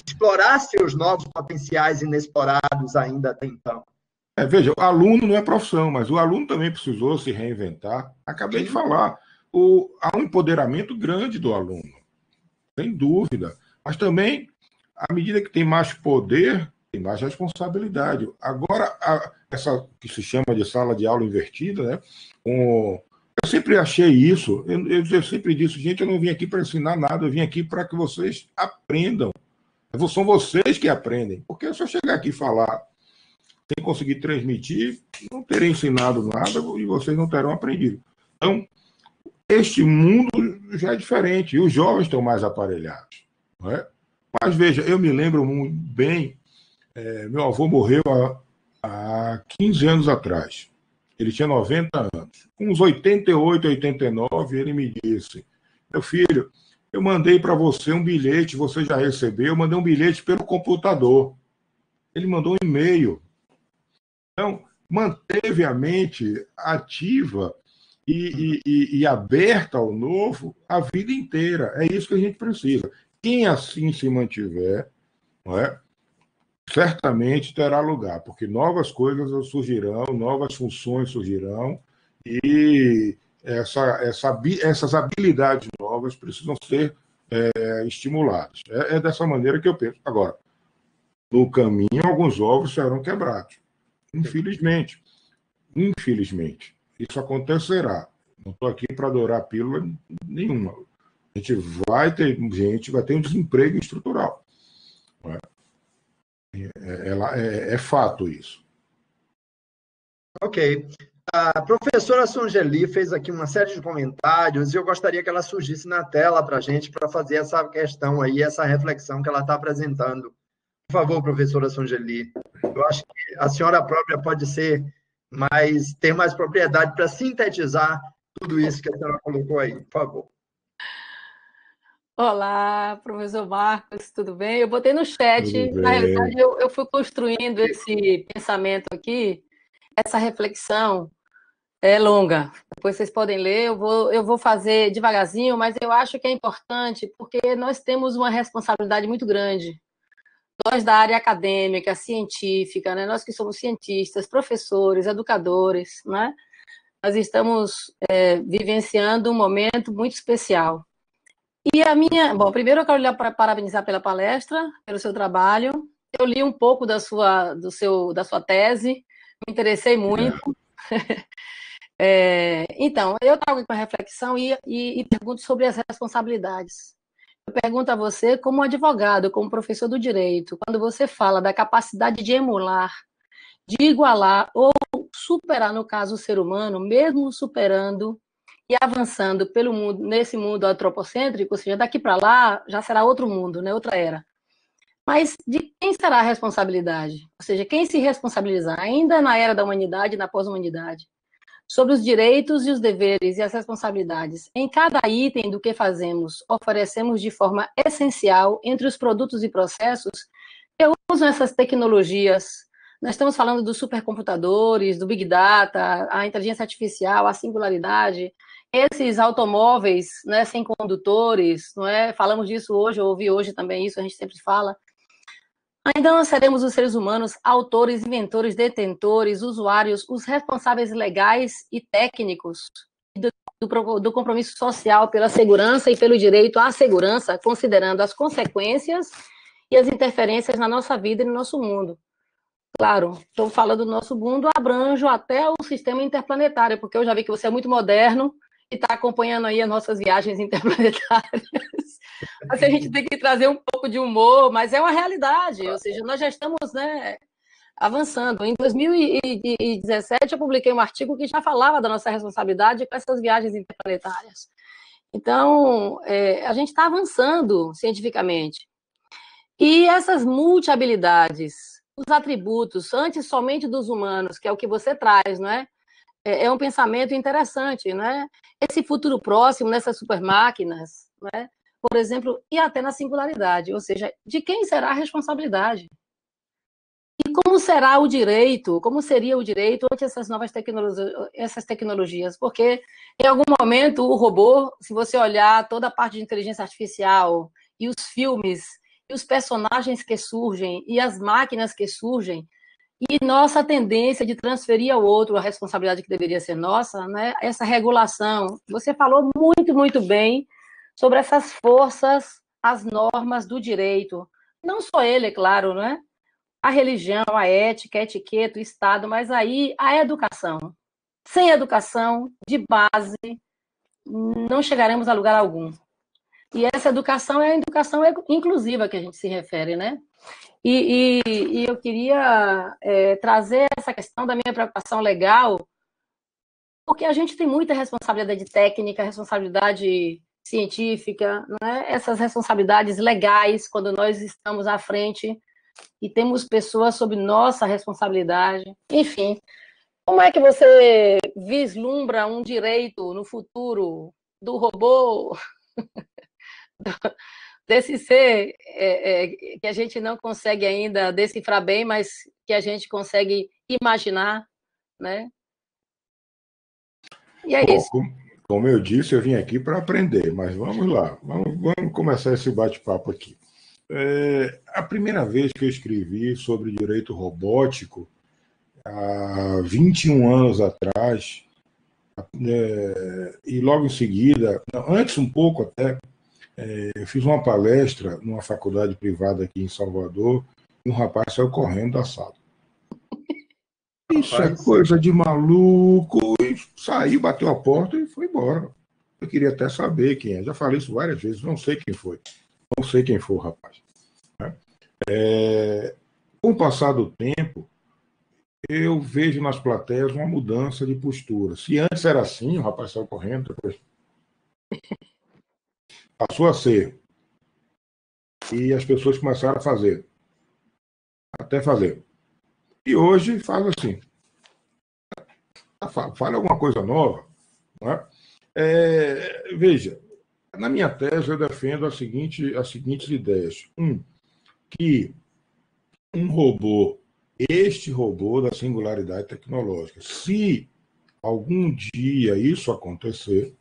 explorar seus novos potenciais inexplorados ainda até então. Veja, o aluno não é profissão, mas o aluno também precisou se reinventar. Acabei de falar, há um empoderamento grande do aluno, sem dúvida. Mas também, à medida que tem mais poder, tem mais responsabilidade. Agora, essa que se chama de sala de aula invertida, né? Eu sempre achei isso, eu sempre disse, gente, eu não vim aqui para ensinar nada, eu vim aqui para que vocês aprendam. São vocês que aprendem. Porque se eu chegar aqui e falar sem conseguir transmitir, não terei ensinado nada e vocês não terão aprendido. Então, este mundo já é diferente, e os jovens estão mais aparelhados. Não é? Mas veja, eu me lembro muito bem, meu avô morreu há 15 anos atrás. Ele tinha 90 anos. Com uns 88, 89, ele me disse, meu filho, eu mandei para você um bilhete, você já recebeu, eu mandei um bilhete pelo computador. Ele mandou um e-mail. Então, manteve a mente ativa e aberta ao novo a vida inteira. É isso que a gente precisa. Quem assim se mantiver, não é, certamente terá lugar, porque novas coisas surgirão, novas funções surgirão, e essas habilidades novas precisam ser estimuladas. É dessa maneira que eu penso. Agora, no caminho, alguns ovos serão quebrados. Infelizmente. Infelizmente. Isso acontecerá. Não estou aqui para adorar pílula nenhuma. A gente vai ter um desemprego estrutural. Não é? É fato isso. Ok. A professora Songeli fez aqui uma série de comentários e eu gostaria que ela surgisse na tela para a gente, para fazer essa questão aí, essa reflexão que ela está apresentando. Por favor, professora Songeli. Eu acho que a senhora própria pode ter mais propriedade para sintetizar tudo isso que a senhora colocou aí. Por favor. Olá, professor Marcos, tudo bem? Eu botei no chat, Tudo na realidade bem. eu fui construindo esse pensamento aqui, essa reflexão é longa. Depois vocês podem ler, eu vou fazer devagarzinho, mas eu acho que é importante porque nós temos uma responsabilidade muito grande. Nós da área acadêmica, científica, né? Nós que somos cientistas, professores, educadores, né? Nós estamos vivenciando um momento muito especial. E bom, primeiro eu quero lhe parabenizar pela palestra, pelo seu trabalho. Eu li um pouco da sua tese, me interessei muito. Então, eu trago aqui uma reflexão e pergunto sobre as responsabilidades. Eu pergunto a você, como advogado, como professor do direito, quando você fala da capacidade de emular, de igualar ou superar, no caso, o ser humano, mesmo superando e avançando pelo mundo, nesse mundo antropocêntrico, ou seja, daqui para lá já será outro mundo, né, outra era. Mas de quem será a responsabilidade? Ou seja, quem se responsabilizar, ainda na era da humanidade, na pós-humanidade, sobre os direitos e os deveres e as responsabilidades em cada item do que fazemos, oferecemos de forma essencial entre os produtos e processos que usam essas tecnologias. Nós estamos falando dos supercomputadores, do Big Data, a inteligência artificial, a singularidade, esses automóveis, né, sem condutores, não é? Falamos disso hoje, eu ouvi hoje também isso, a gente sempre fala. Ainda nós seremos os seres humanos autores, inventores, detentores, usuários, os responsáveis legais e técnicos do compromisso social pela segurança e pelo direito à segurança, considerando as consequências e as interferências na nossa vida e no nosso mundo. Claro, estou falando do nosso mundo, abranjo até o sistema interplanetário, porque eu já vi que você é muito moderno e está acompanhando aí as nossas viagens interplanetárias. Mas a gente tem que trazer um pouco de humor, mas é uma realidade, ou seja, nós já estamos, né, avançando. Em 2017, eu publiquei um artigo que já falava da nossa responsabilidade com essas viagens interplanetárias. Então, a gente está avançando cientificamente. E essas multi-habilidades, os atributos, antes somente dos humanos, que é o que você traz, não é? É um pensamento interessante, não é? Esse futuro próximo, nessas supermáquinas, não é? Por exemplo, e até na singularidade, ou seja, de quem será a responsabilidade? E como será o direito, como seria o direito ante essas tecnologias? Porque em algum momento o robô, se você olhar toda a parte de inteligência artificial e os filmes, e os personagens que surgem, e as máquinas que surgem, e nossa tendência de transferir ao outro a responsabilidade que deveria ser nossa, né? Essa regulação. Você falou muito, muito bem sobre essas forças, as normas do direito. Não só ele, é claro, não é? A religião, a ética, a etiqueta, o Estado, mas aí a educação. Sem educação de base, não chegaremos a lugar algum. E essa educação é a educação inclusiva que a gente se refere, né? E eu queria trazer essa questão da minha preocupação legal, porque a gente tem muita responsabilidade técnica, responsabilidade científica, né? Essas responsabilidades legais, quando nós estamos à frente e temos pessoas sob nossa responsabilidade. Enfim, como é que você vislumbra um direito no futuro do robô, desse ser que a gente não consegue ainda decifrar bem, mas que a gente consegue imaginar, né? E é Bom, isso. como eu disse, eu vim aqui para aprender, mas vamos lá, vamos começar esse bate-papo aqui. A primeira vez que eu escrevi sobre direito robótico, há 21 anos atrás, e logo em seguida, antes um pouco até, eu fiz uma palestra numa faculdade privada aqui em Salvador, e um rapaz saiu correndo da sala. Isso é coisa de maluco. E saiu, bateu a porta e foi embora. Eu queria até saber quem é. Já falei isso várias vezes, não sei quem foi. Não sei quem foi o rapaz. Com o passar do tempo, eu vejo nas plateias uma mudança de postura. Se antes era assim, o rapaz saiu correndo, depois passou a ser. E as pessoas começaram a fazer, até fazer. E hoje faz assim. Fala alguma coisa nova. Não é? Veja, na minha tese eu defendo as seguintes ideias. Que um robô, este robô da singularidade tecnológica, se algum dia isso acontecer,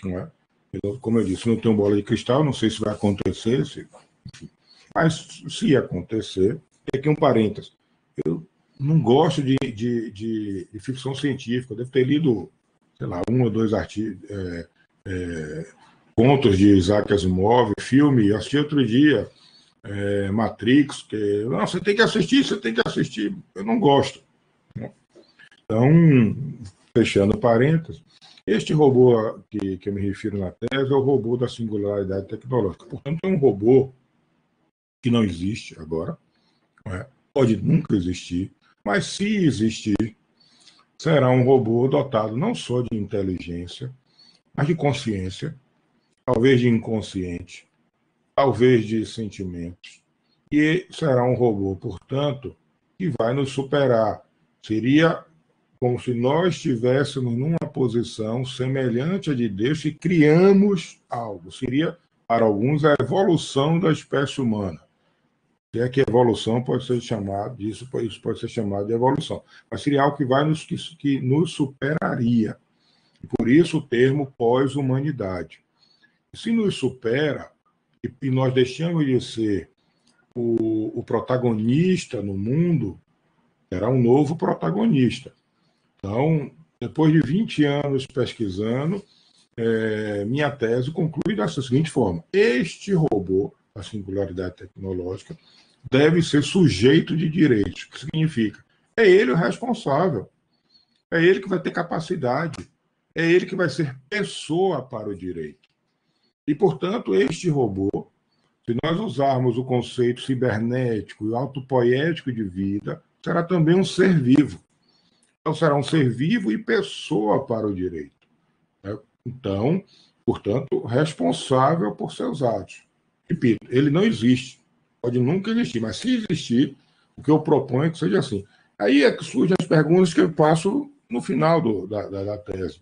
não é? Como eu disse, não tenho bola de cristal, não sei se vai acontecer, enfim. Mas se acontecer, tem aqui um parênteses. Eu não gosto de ficção científica, eu devo ter lido, sei lá, um ou dois artigos, contos de Isaac Asimov, filme, eu assisti outro dia, Matrix, que não, você tem que assistir, eu não gosto. Né? Então, fechando parênteses, este robô que eu me refiro na tese é o robô da singularidade tecnológica. Portanto, é um robô que não existe agora, não é? Pode nunca existir, mas se existir, será um robô dotado não só de inteligência, mas de consciência, talvez de inconsciente, talvez de sentimentos, e será um robô, portanto, que vai nos superar. Seria como se nós estivéssemos numa posição semelhante à de Deus e criamos algo. Seria, para alguns, a evolução da espécie humana. Se é que evolução pode ser chamado disso, isso pode ser chamado de evolução. Mas seria algo que nos superaria. E por isso o termo pós-humanidade. Se nos supera, e nós deixamos de ser o protagonista no mundo, será um novo protagonista. Então, depois de 20 anos pesquisando, minha tese conclui dessa seguinte forma: este robô, a singularidade tecnológica, deve ser sujeito de direitos. O que significa? É ele o responsável. É ele que vai ter capacidade. É ele que vai ser pessoa para o direito. E, portanto, este robô, se nós usarmos o conceito cibernético e autopoético de vida, será também um ser vivo. Então, será um ser vivo e pessoa para o direito. Né? Então, portanto, responsável por seus atos. Repito, ele não existe. Pode nunca existir, mas se existir, o que eu proponho é que seja assim. Aí é que surgem as perguntas que eu passo no final da tese.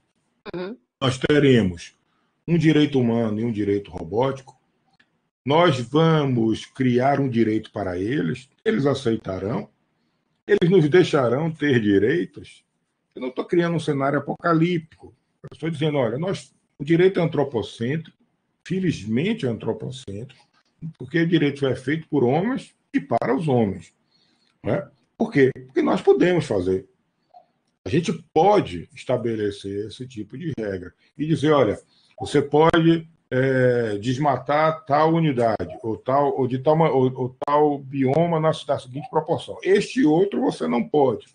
Uhum. Nós teremos um direito humano e um direito robótico. Nós vamos criar um direito para eles. Eles aceitarão. Eles nos deixarão ter direitos. Eu não estou criando um cenário apocalíptico. Eu estou dizendo, olha, o direito é antropocêntrico, felizmente é antropocêntrico, porque o direito é feito por homens e para os homens. Né? Por quê? Porque nós podemos fazer. A gente pode estabelecer esse tipo de regra e dizer, olha, você pode desmatar tal unidade ou tal bioma da seguinte proporção. Este outro você não pode.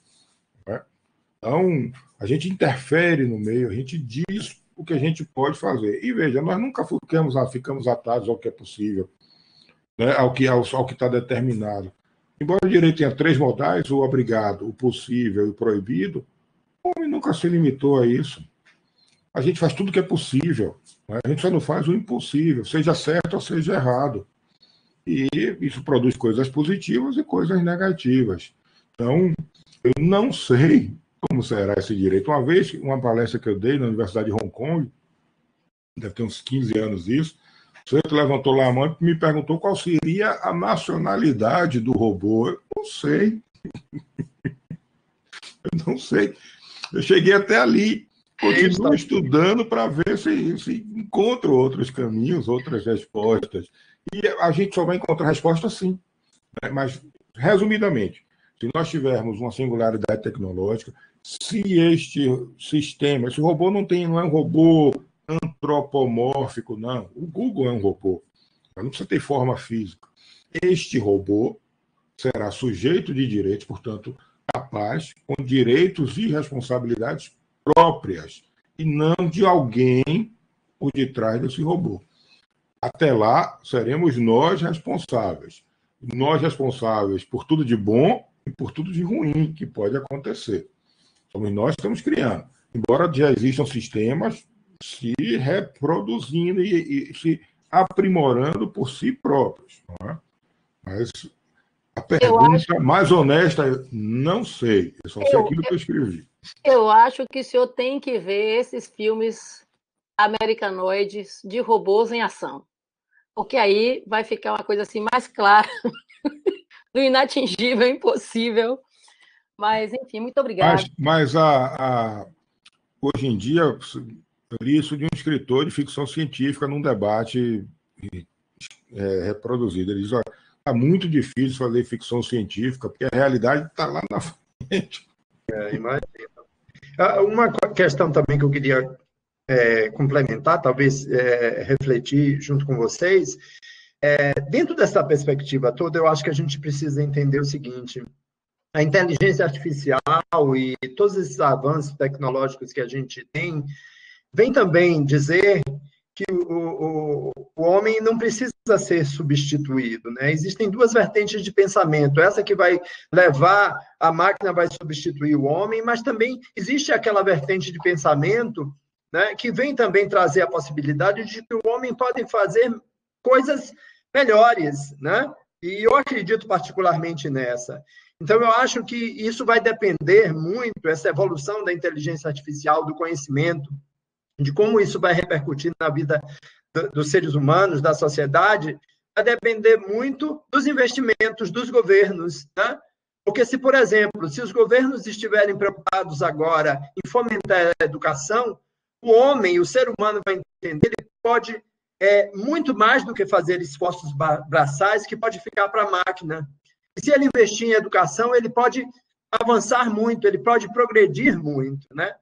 Né? Então, a gente interfere no meio, a gente diz o que a gente pode fazer. E veja, nós nunca ficamos atados ao que é possível, né? ao que está determinado. Embora o direito tenha 3 modais, o obrigado, o possível e o proibido, o homem nunca se limitou a isso. A gente faz tudo o que é possível. Né? A gente só não faz o impossível, seja certo ou seja errado. E isso produz coisas positivas e coisas negativas. Então, eu não sei como será esse direito. Uma vez, uma palestra que eu dei na Universidade de Hong Kong, deve ter uns 15 anos isso, o sujeito levantou lá a mão e me perguntou qual seria a nacionalidade do robô. Eu não sei. Eu não sei. Eu cheguei até ali, continuo estudando para ver se encontro outros caminhos, outras respostas. E a gente só vai encontrar resposta sim. Né? Mas, resumidamente, se nós tivermos uma singularidade tecnológica, se este sistema, esse robô não é um robô antropomórfico, não. O Google é um robô. Não precisa ter forma física. Este robô será sujeito de direitos, portanto, capaz, com direitos e responsabilidades próprias, e não de alguém por detrás desse robô. Até lá, seremos nós responsáveis. Nós responsáveis por tudo de bom e por tudo de ruim que pode acontecer. Somos nós que estamos criando. Embora já existam sistemas se reproduzindo e se aprimorando por si próprios. Não é? Mas a pergunta mais honesta é: não sei. Eu só sei aquilo que eu escrevi. Eu acho que o senhor tem que ver esses filmes americanoides de robôs em ação. Porque aí vai ficar uma coisa assim mais clara do inatingível, impossível. Mas, enfim, muito obrigada. Mas hoje em dia, eu li isso de um escritor de ficção científica num debate reproduzido. Ele diz: está muito difícil fazer ficção científica, porque a realidade está lá na frente. Imagina. Uma questão também que eu queria complementar, talvez refletir junto com vocês, dentro dessa perspectiva toda, eu acho que a gente precisa entender o seguinte: a inteligência artificial e todos esses avanços tecnológicos que a gente tem, vem também dizer que o homem não precisa ser substituído, né? Existem duas vertentes de pensamento, essa que vai levar, a máquina vai substituir o homem, mas também existe aquela vertente de pensamento, né, que vem também trazer a possibilidade de que o homem pode fazer coisas melhores, né? E eu acredito particularmente nessa. Então, eu acho que isso vai depender muito, essa evolução da inteligência artificial, do conhecimento, de como isso vai repercutir na vida dos seres humanos, da sociedade, vai depender muito dos investimentos dos governos, né? Porque se, por exemplo, se os governos estiverem preocupados agora em fomentar a educação, o homem, o ser humano vai entender que pode muito mais do que fazer esforços braçais, que pode ficar para a máquina. E se ele investir em educação, ele pode avançar muito, ele pode progredir muito, né?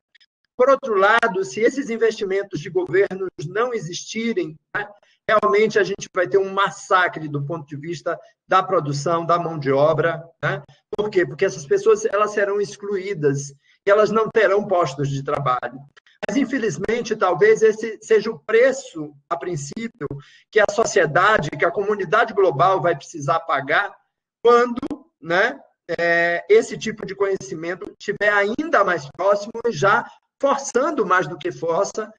Por outro lado, se esses investimentos de governos não existirem, né, realmente a gente vai ter um massacre do ponto de vista da produção, da mão de obra, né? Por quê? Porque essas pessoas elas serão excluídas e elas não terão postos de trabalho. Mas, infelizmente, talvez esse seja o preço, a princípio, que a sociedade, que a comunidade global vai precisar pagar quando, né, esse tipo de conhecimento estiver ainda mais próximo e já forçando mais do que força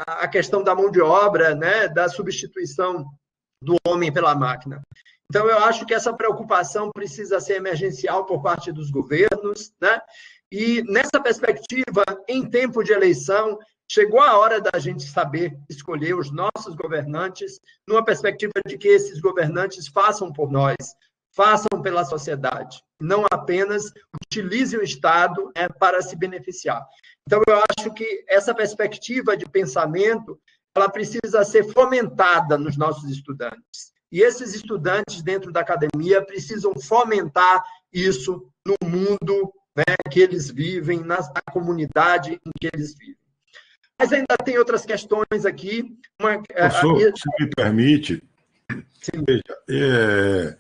a questão da mão de obra, né, da substituição do homem pela máquina. Então, eu acho que essa preocupação precisa ser emergencial por parte dos governos, né? E, nessa perspectiva, em tempo de eleição, chegou a hora da gente saber escolher os nossos governantes, numa perspectiva de que esses governantes façam por nós, façam pela sociedade, não apenas utilizem o Estado para se beneficiar. Então, eu acho que essa perspectiva de pensamento, ela precisa ser fomentada nos nossos estudantes. E esses estudantes, dentro da academia, precisam fomentar isso no mundo, né, que eles vivem, na comunidade em que eles vivem. Mas ainda tem outras questões aqui. Professor, se me permite, veja,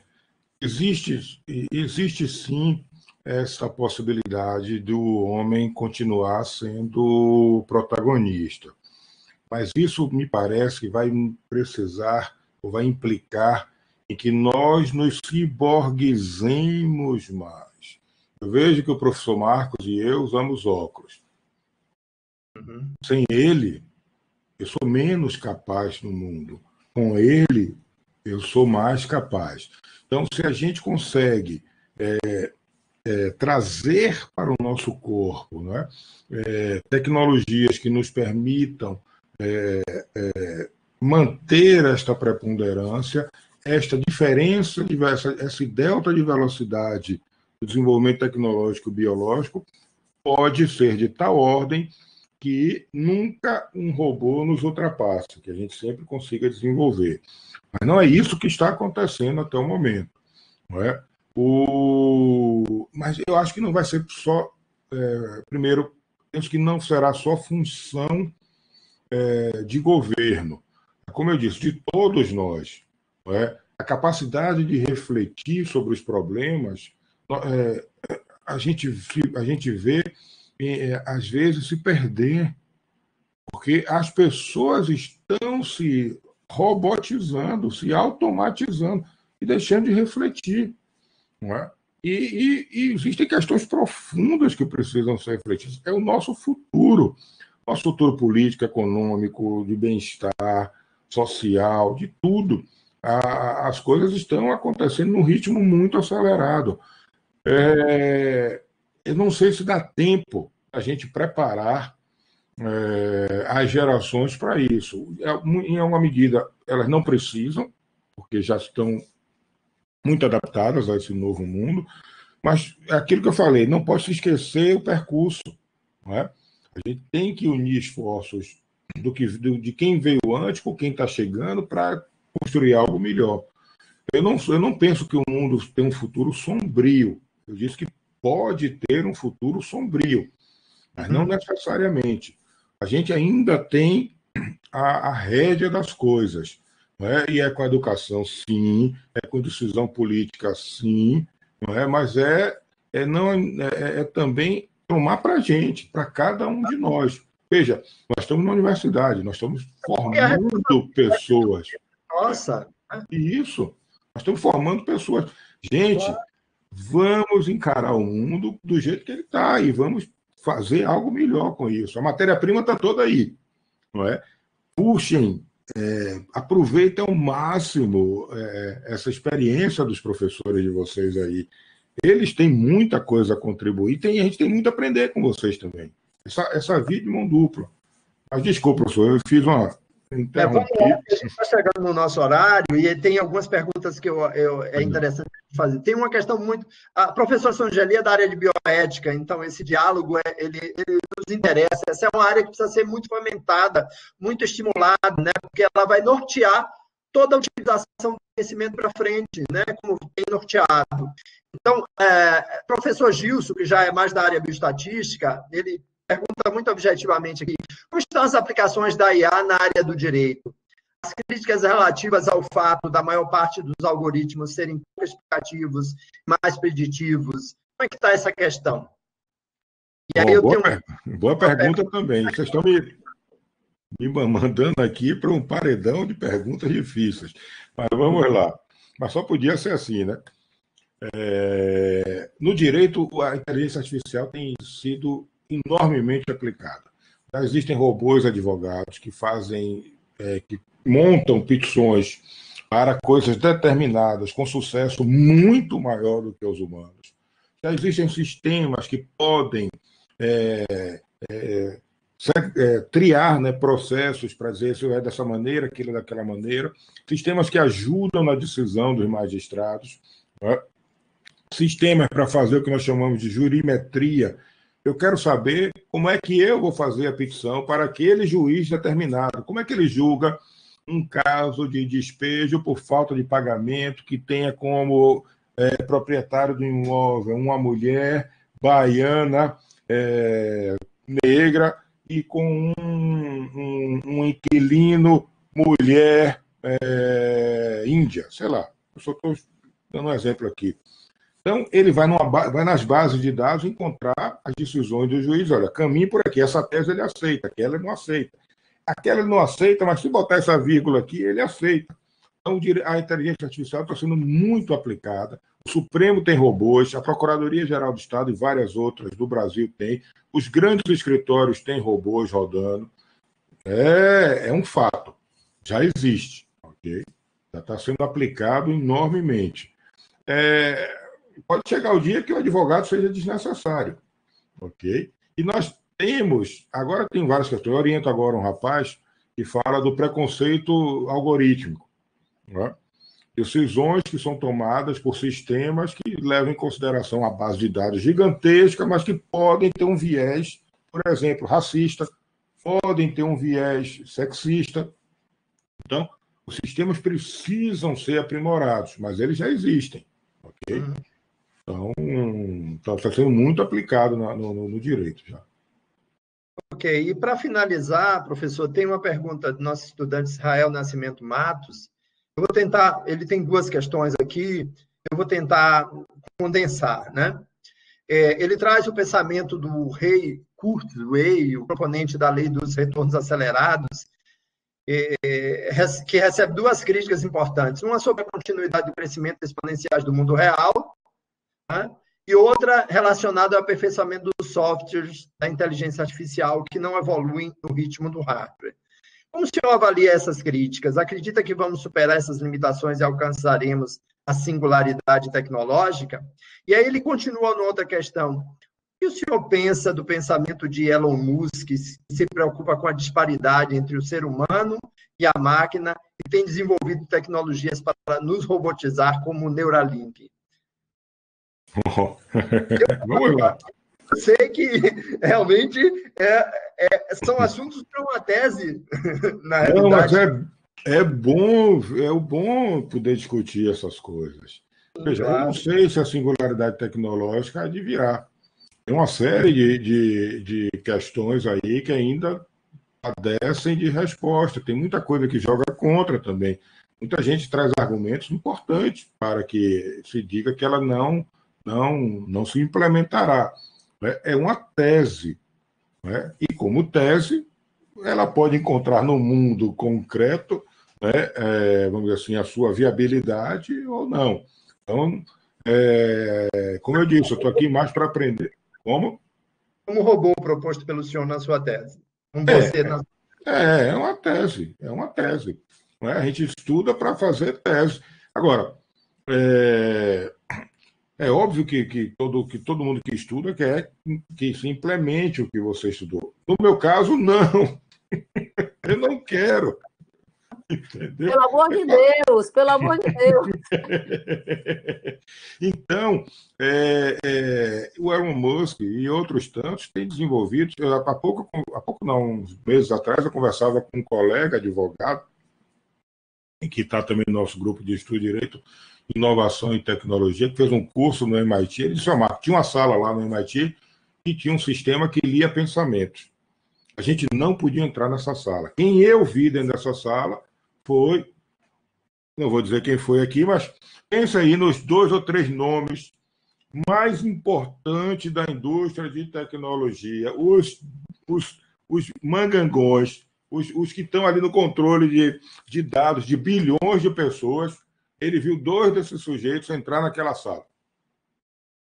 existe sim essa possibilidade do homem continuar sendo protagonista. Mas isso me parece que vai precisar, ou vai implicar, em que nós nos ciborguizemos mais. Eu vejo que o professor Marcos e eu usamos óculos. Uhum. Sem ele, eu sou menos capaz no mundo. Com ele, eu sou mais capaz. Então, se a gente consegue trazer para o nosso corpo, né, tecnologias que nos permitam manter esta preponderância, esta diferença, esse delta de velocidade do desenvolvimento tecnológico e biológico pode ser de tal ordem que nunca um robô nos ultrapasse, que a gente sempre consiga desenvolver. Mas não é isso que está acontecendo até o momento. Não é? Mas eu acho que não vai ser só... primeiro, penso que não será só função de governo. Como eu disse, de todos nós. Não é? A capacidade de refletir sobre os problemas, a gente vê, às vezes, se perder, porque as pessoas estão se robotizando, se automatizando e deixando de refletir. Não é? E existem questões profundas que precisam ser refletidas. É o nosso futuro político, econômico, de bem-estar social, de tudo. As coisas estão acontecendo num ritmo muito acelerado. Eu não sei se dá tempo a gente preparar as gerações para isso. Em alguma medida, elas não precisam, porque já estão muito adaptadas a esse novo mundo, mas é aquilo que eu falei, não pode se esquecer o percurso. Não é? A gente tem que unir esforços de quem veio antes com quem está chegando para construir algo melhor. Eu não penso que o mundo tem um futuro sombrio. Eu disse que pode ter um futuro sombrio, mas não necessariamente. A gente ainda tem a rédea das coisas. Não é? E é com a educação, sim, é com decisão política, sim, não é? Mas é também tomar para a gente, para cada um de nós. Veja, nós estamos na universidade, nós estamos formando pessoas. Nossa! E isso, nós estamos formando pessoas. Gente, vamos encarar o mundo do jeito que ele está e vamos fazer algo melhor com isso. A matéria-prima está toda aí, não é? Puxem, aproveitem ao máximo essa experiência dos professores de vocês aí. Eles têm muita coisa a contribuir e a gente tem muito a aprender com vocês também. Essa via de mão dupla. Mas desculpa, professor, eu fiz uma Vamos lá, a gente está chegando no nosso horário e tem algumas perguntas que é interessante fazer. Tem uma questão muito... A professora Songeli é da área de bioética, então esse diálogo ele nos interessa. Essa é uma área que precisa ser muito fomentada, muito estimulada, né? Porque ela vai nortear toda a utilização do conhecimento para frente, né? Como tem norteado. Então, professor Gilson, que já é mais da área bioestatística, ele pergunta muito objetivamente aqui: como estão as aplicações da IA na área do direito? As críticas relativas ao fato da maior parte dos algoritmos serem pouco explicativos, mais preditivos. Como é que está essa questão? E aí boa pergunta também. Vocês estão me mandando aqui para um paredão de perguntas difíceis. Mas vamos lá. Mas só podia ser assim, né? No direito, a inteligência artificial tem sido enormemente aplicada. Já existem robôs advogados que que montam petições para coisas determinadas com sucesso muito maior do que os humanos. Já existem sistemas que podem triar, né, processos para dizer se é dessa maneira, aquilo é daquela maneira. Sistemas que ajudam na decisão dos magistrados. Né? Sistemas para fazer o que nós chamamos de jurimetria. Eu quero saber como é que eu vou fazer a petição para aquele juiz determinado. Como é que ele julga um caso de despejo por falta de pagamento que tenha como proprietário do imóvel uma mulher baiana, negra, e com um inquilino mulher índia, sei lá. Eu só estou dando um exemplo aqui. Então, ele vai nas bases de dados encontrar as decisões do juiz. Olha, caminhe por aqui, essa tese ele aceita, aquela ele não aceita. Aquela ele não aceita, mas se botar essa vírgula aqui, ele aceita. Então, a inteligência artificial está sendo muito aplicada. O Supremo tem robôs, a Procuradoria-Geral do Estado e várias outras do Brasil tem. Os grandes escritórios têm robôs rodando. É um fato. Já existe. Okay? Já está sendo aplicado enormemente. Pode chegar o dia que o advogado seja desnecessário, ok? E nós agora tem várias questões. Eu oriento agora um rapaz que fala do preconceito algorítmico, né? Decisões que são tomadas por sistemas que levam em consideração a base de dados gigantesca, mas que podem ter um viés, por exemplo, racista, podem ter um viés sexista. Então, os sistemas precisam ser aprimorados, mas eles já existem, ok? Então, está sendo muito aplicado no direito já. Ok, e para finalizar, professor, tem uma pergunta do nosso estudante Israel Nascimento Matos. Eu vou tentar, ele tem duas questões aqui, eu vou tentar condensar, né? Ele traz o pensamento do Ray Kurzweil, o proponente da lei dos retornos acelerados, que recebe duas críticas importantes. Uma sobre a continuidade do crescimento exponenciais do mundo real, né? E outra relacionada ao aperfeiçoamento dos softwares da inteligência artificial, que não evoluem no ritmo do hardware. Como o senhor avalia essas críticas? Acredita que vamos superar essas limitações e alcançaremos a singularidade tecnológica? E aí ele continua numa outra questão. O que o senhor pensa do pensamento de Elon Musk, que se preocupa com a disparidade entre o ser humano e a máquina e tem desenvolvido tecnologias para nos robotizar, como o Neuralink? Vamos lá. Eu sei que realmente são assuntos para uma tese, na Não, mas realidade. é bom poder discutir essas coisas. Veja, eu não Claro. sei se a singularidade tecnológica há de virar. Tem uma série de questões aí que ainda padecem de resposta. Tem muita coisa que joga contra também. Muita gente traz argumentos importantes para que se diga que ela não se implementará. É uma tese, né? E como tese, ela pode encontrar no mundo concreto, né, vamos dizer assim, a sua viabilidade ou não. Então, como eu disse, eu estou aqui mais para aprender. Como? Como robô proposto pelo senhor na sua tese. Com É, você na... é uma tese. Né? A gente estuda para fazer tese. Agora, é, é óbvio que todo mundo que estuda quer que se implemente o que você estudou. No meu caso, não. Eu não quero. Entendeu? Pelo amor de Deus, pelo amor de Deus. Então, o Elon Musk e outros tantos têm desenvolvido. Há pouco não, uns meses atrás, eu conversava com um colega advogado, que está também no nosso grupo de estudo de Direito, Inovação e Tecnologia, que fez um curso no MIT. Ele disse: Marco, tinha uma sala lá no MIT e tinha um sistema que lia pensamentos. A gente não podia entrar nessa sala. Quem eu vi dentro dessa sala foi, não vou dizer quem foi aqui, mas pensa aí nos 2 ou 3 nomes mais importantes da indústria de tecnologia, os mangangões, os que estão ali no controle de dados de bilhões de pessoas. Ele viu 2 desses sujeitos entrar naquela sala.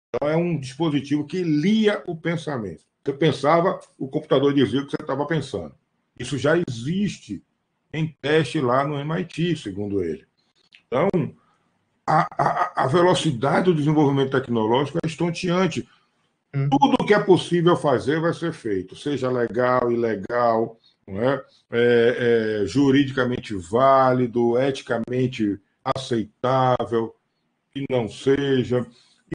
Então, é um dispositivo que lia o pensamento. Você pensava, o computador dizia o que você estava pensando. Isso já existe em teste lá no MIT, segundo ele. Então, a velocidade do desenvolvimento tecnológico é estonteante. Tudo que é possível fazer vai ser feito, seja legal, ilegal, não é? Juridicamente válido, eticamente aceitável, que não seja.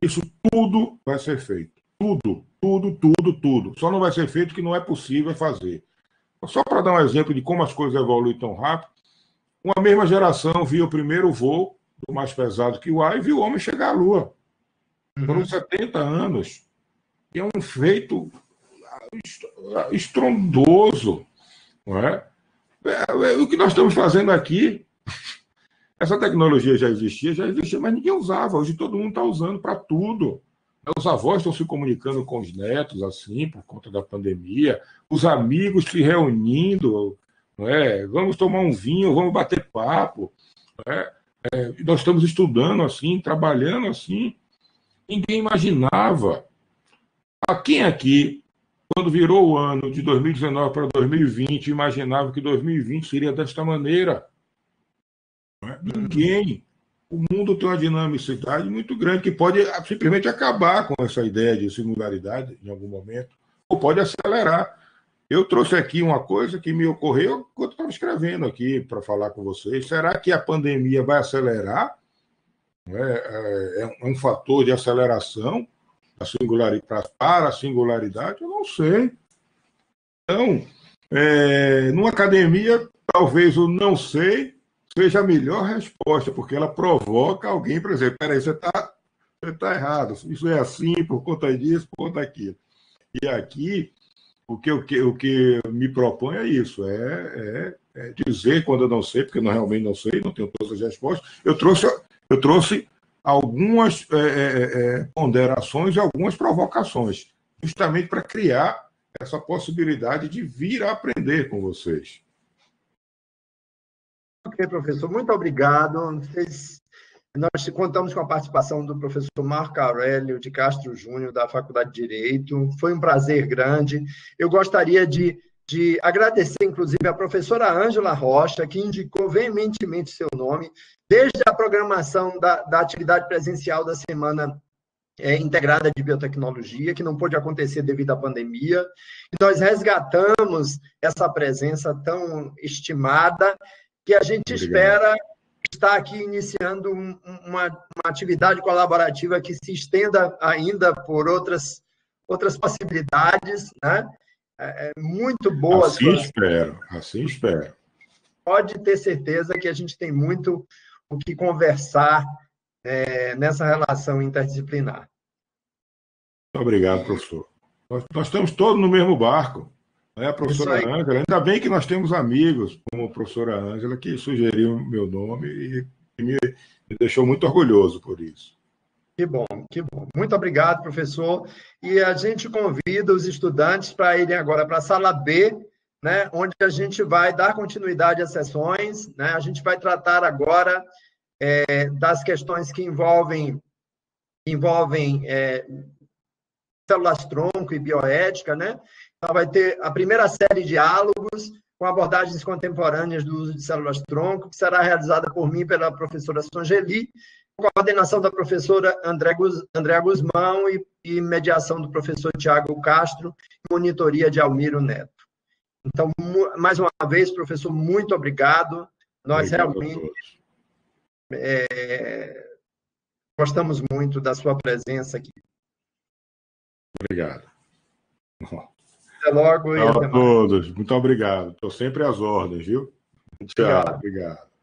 Isso tudo vai ser feito. Tudo, tudo, tudo, tudo. Só não vai ser feito o que não é possível fazer. Só para dar um exemplo de como as coisas evoluem tão rápido, uma mesma geração viu o primeiro voo, do mais pesado que o ar, e viu o homem chegar à Lua. Foram 70 anos. E é um feito estrondoso. Não é? O que nós estamos fazendo aqui, essa tecnologia já existia, mas ninguém usava. Hoje todo mundo está usando para tudo. Os avós estão se comunicando com os netos, assim, por conta da pandemia. Os amigos se reunindo. Não é? Vamos tomar um vinho, vamos bater papo. Não é? Nós estamos estudando assim, trabalhando assim. Ninguém imaginava. Quem aqui, quando virou o ano de 2019 para 2020, imaginava que 2020 seria desta maneira? Não é? Ninguém. O mundo tem uma dinamicidade muito grande que pode simplesmente acabar com essa ideia de singularidade em algum momento, ou pode acelerar. Eu trouxe aqui uma coisa que me ocorreu quando estava escrevendo aqui para falar com vocês. Será que a pandemia vai acelerar? É um fator de aceleração para a singularidade? Eu não sei. Então, numa academia, talvez o não sei seja a melhor resposta, porque ela provoca alguém para dizer: peraí, você tá errado, isso é assim por conta disso, por conta daquilo. E aqui, o que me propõe é isso, dizer quando eu não sei, porque eu realmente não sei, não tenho todas as respostas. Eu trouxe algumas ponderações e algumas provocações, justamente para criar essa possibilidade de vir a aprender com vocês. Ok, professor, muito obrigado. Vocês Nós contamos com a participação do professor Marco Aurélio de Castro Júnior, da Faculdade de Direito. Foi um prazer grande. Eu gostaria de agradecer, inclusive, a professora Ângela Rocha, que indicou veementemente seu nome, desde a programação da atividade presencial da Semana Integrada de Biotecnologia, que não pôde acontecer devido à pandemia. E nós resgatamos essa presença tão estimada, que a gente espera estar aqui iniciando uma atividade colaborativa que se estenda ainda por outras possibilidades, né? Muito boa. Assim espero. Pode ter certeza que a gente tem muito o que conversar nessa relação interdisciplinar. Muito obrigado, professor. Nós estamos todos no mesmo barco. A professora Ângela, ainda bem que nós temos amigos, como a professora Ângela, que sugeriu o meu nome e me deixou muito orgulhoso por isso. Que bom, que bom. Muito obrigado, professor. E a gente convida os estudantes para irem agora para a sala B, né, onde a gente vai dar continuidade às sessões, né? A gente vai tratar agora das questões que envolvem células-tronco e bioética, né? Então, vai ter a primeira série de diálogos com abordagens contemporâneas do uso de células-tronco, que será realizada por mim pela professora Songeli, com coordenação da professora Andréa Guzmão e mediação do professor Tiago Castro, e monitoria de Almiro Neto. Então, mais uma vez, professor, muito obrigado. Nós realmente gostamos muito da sua presença aqui. Obrigado. Até logo. Tchau a todos. Muito obrigado. Estou sempre às ordens, viu? Tchau. Obrigado.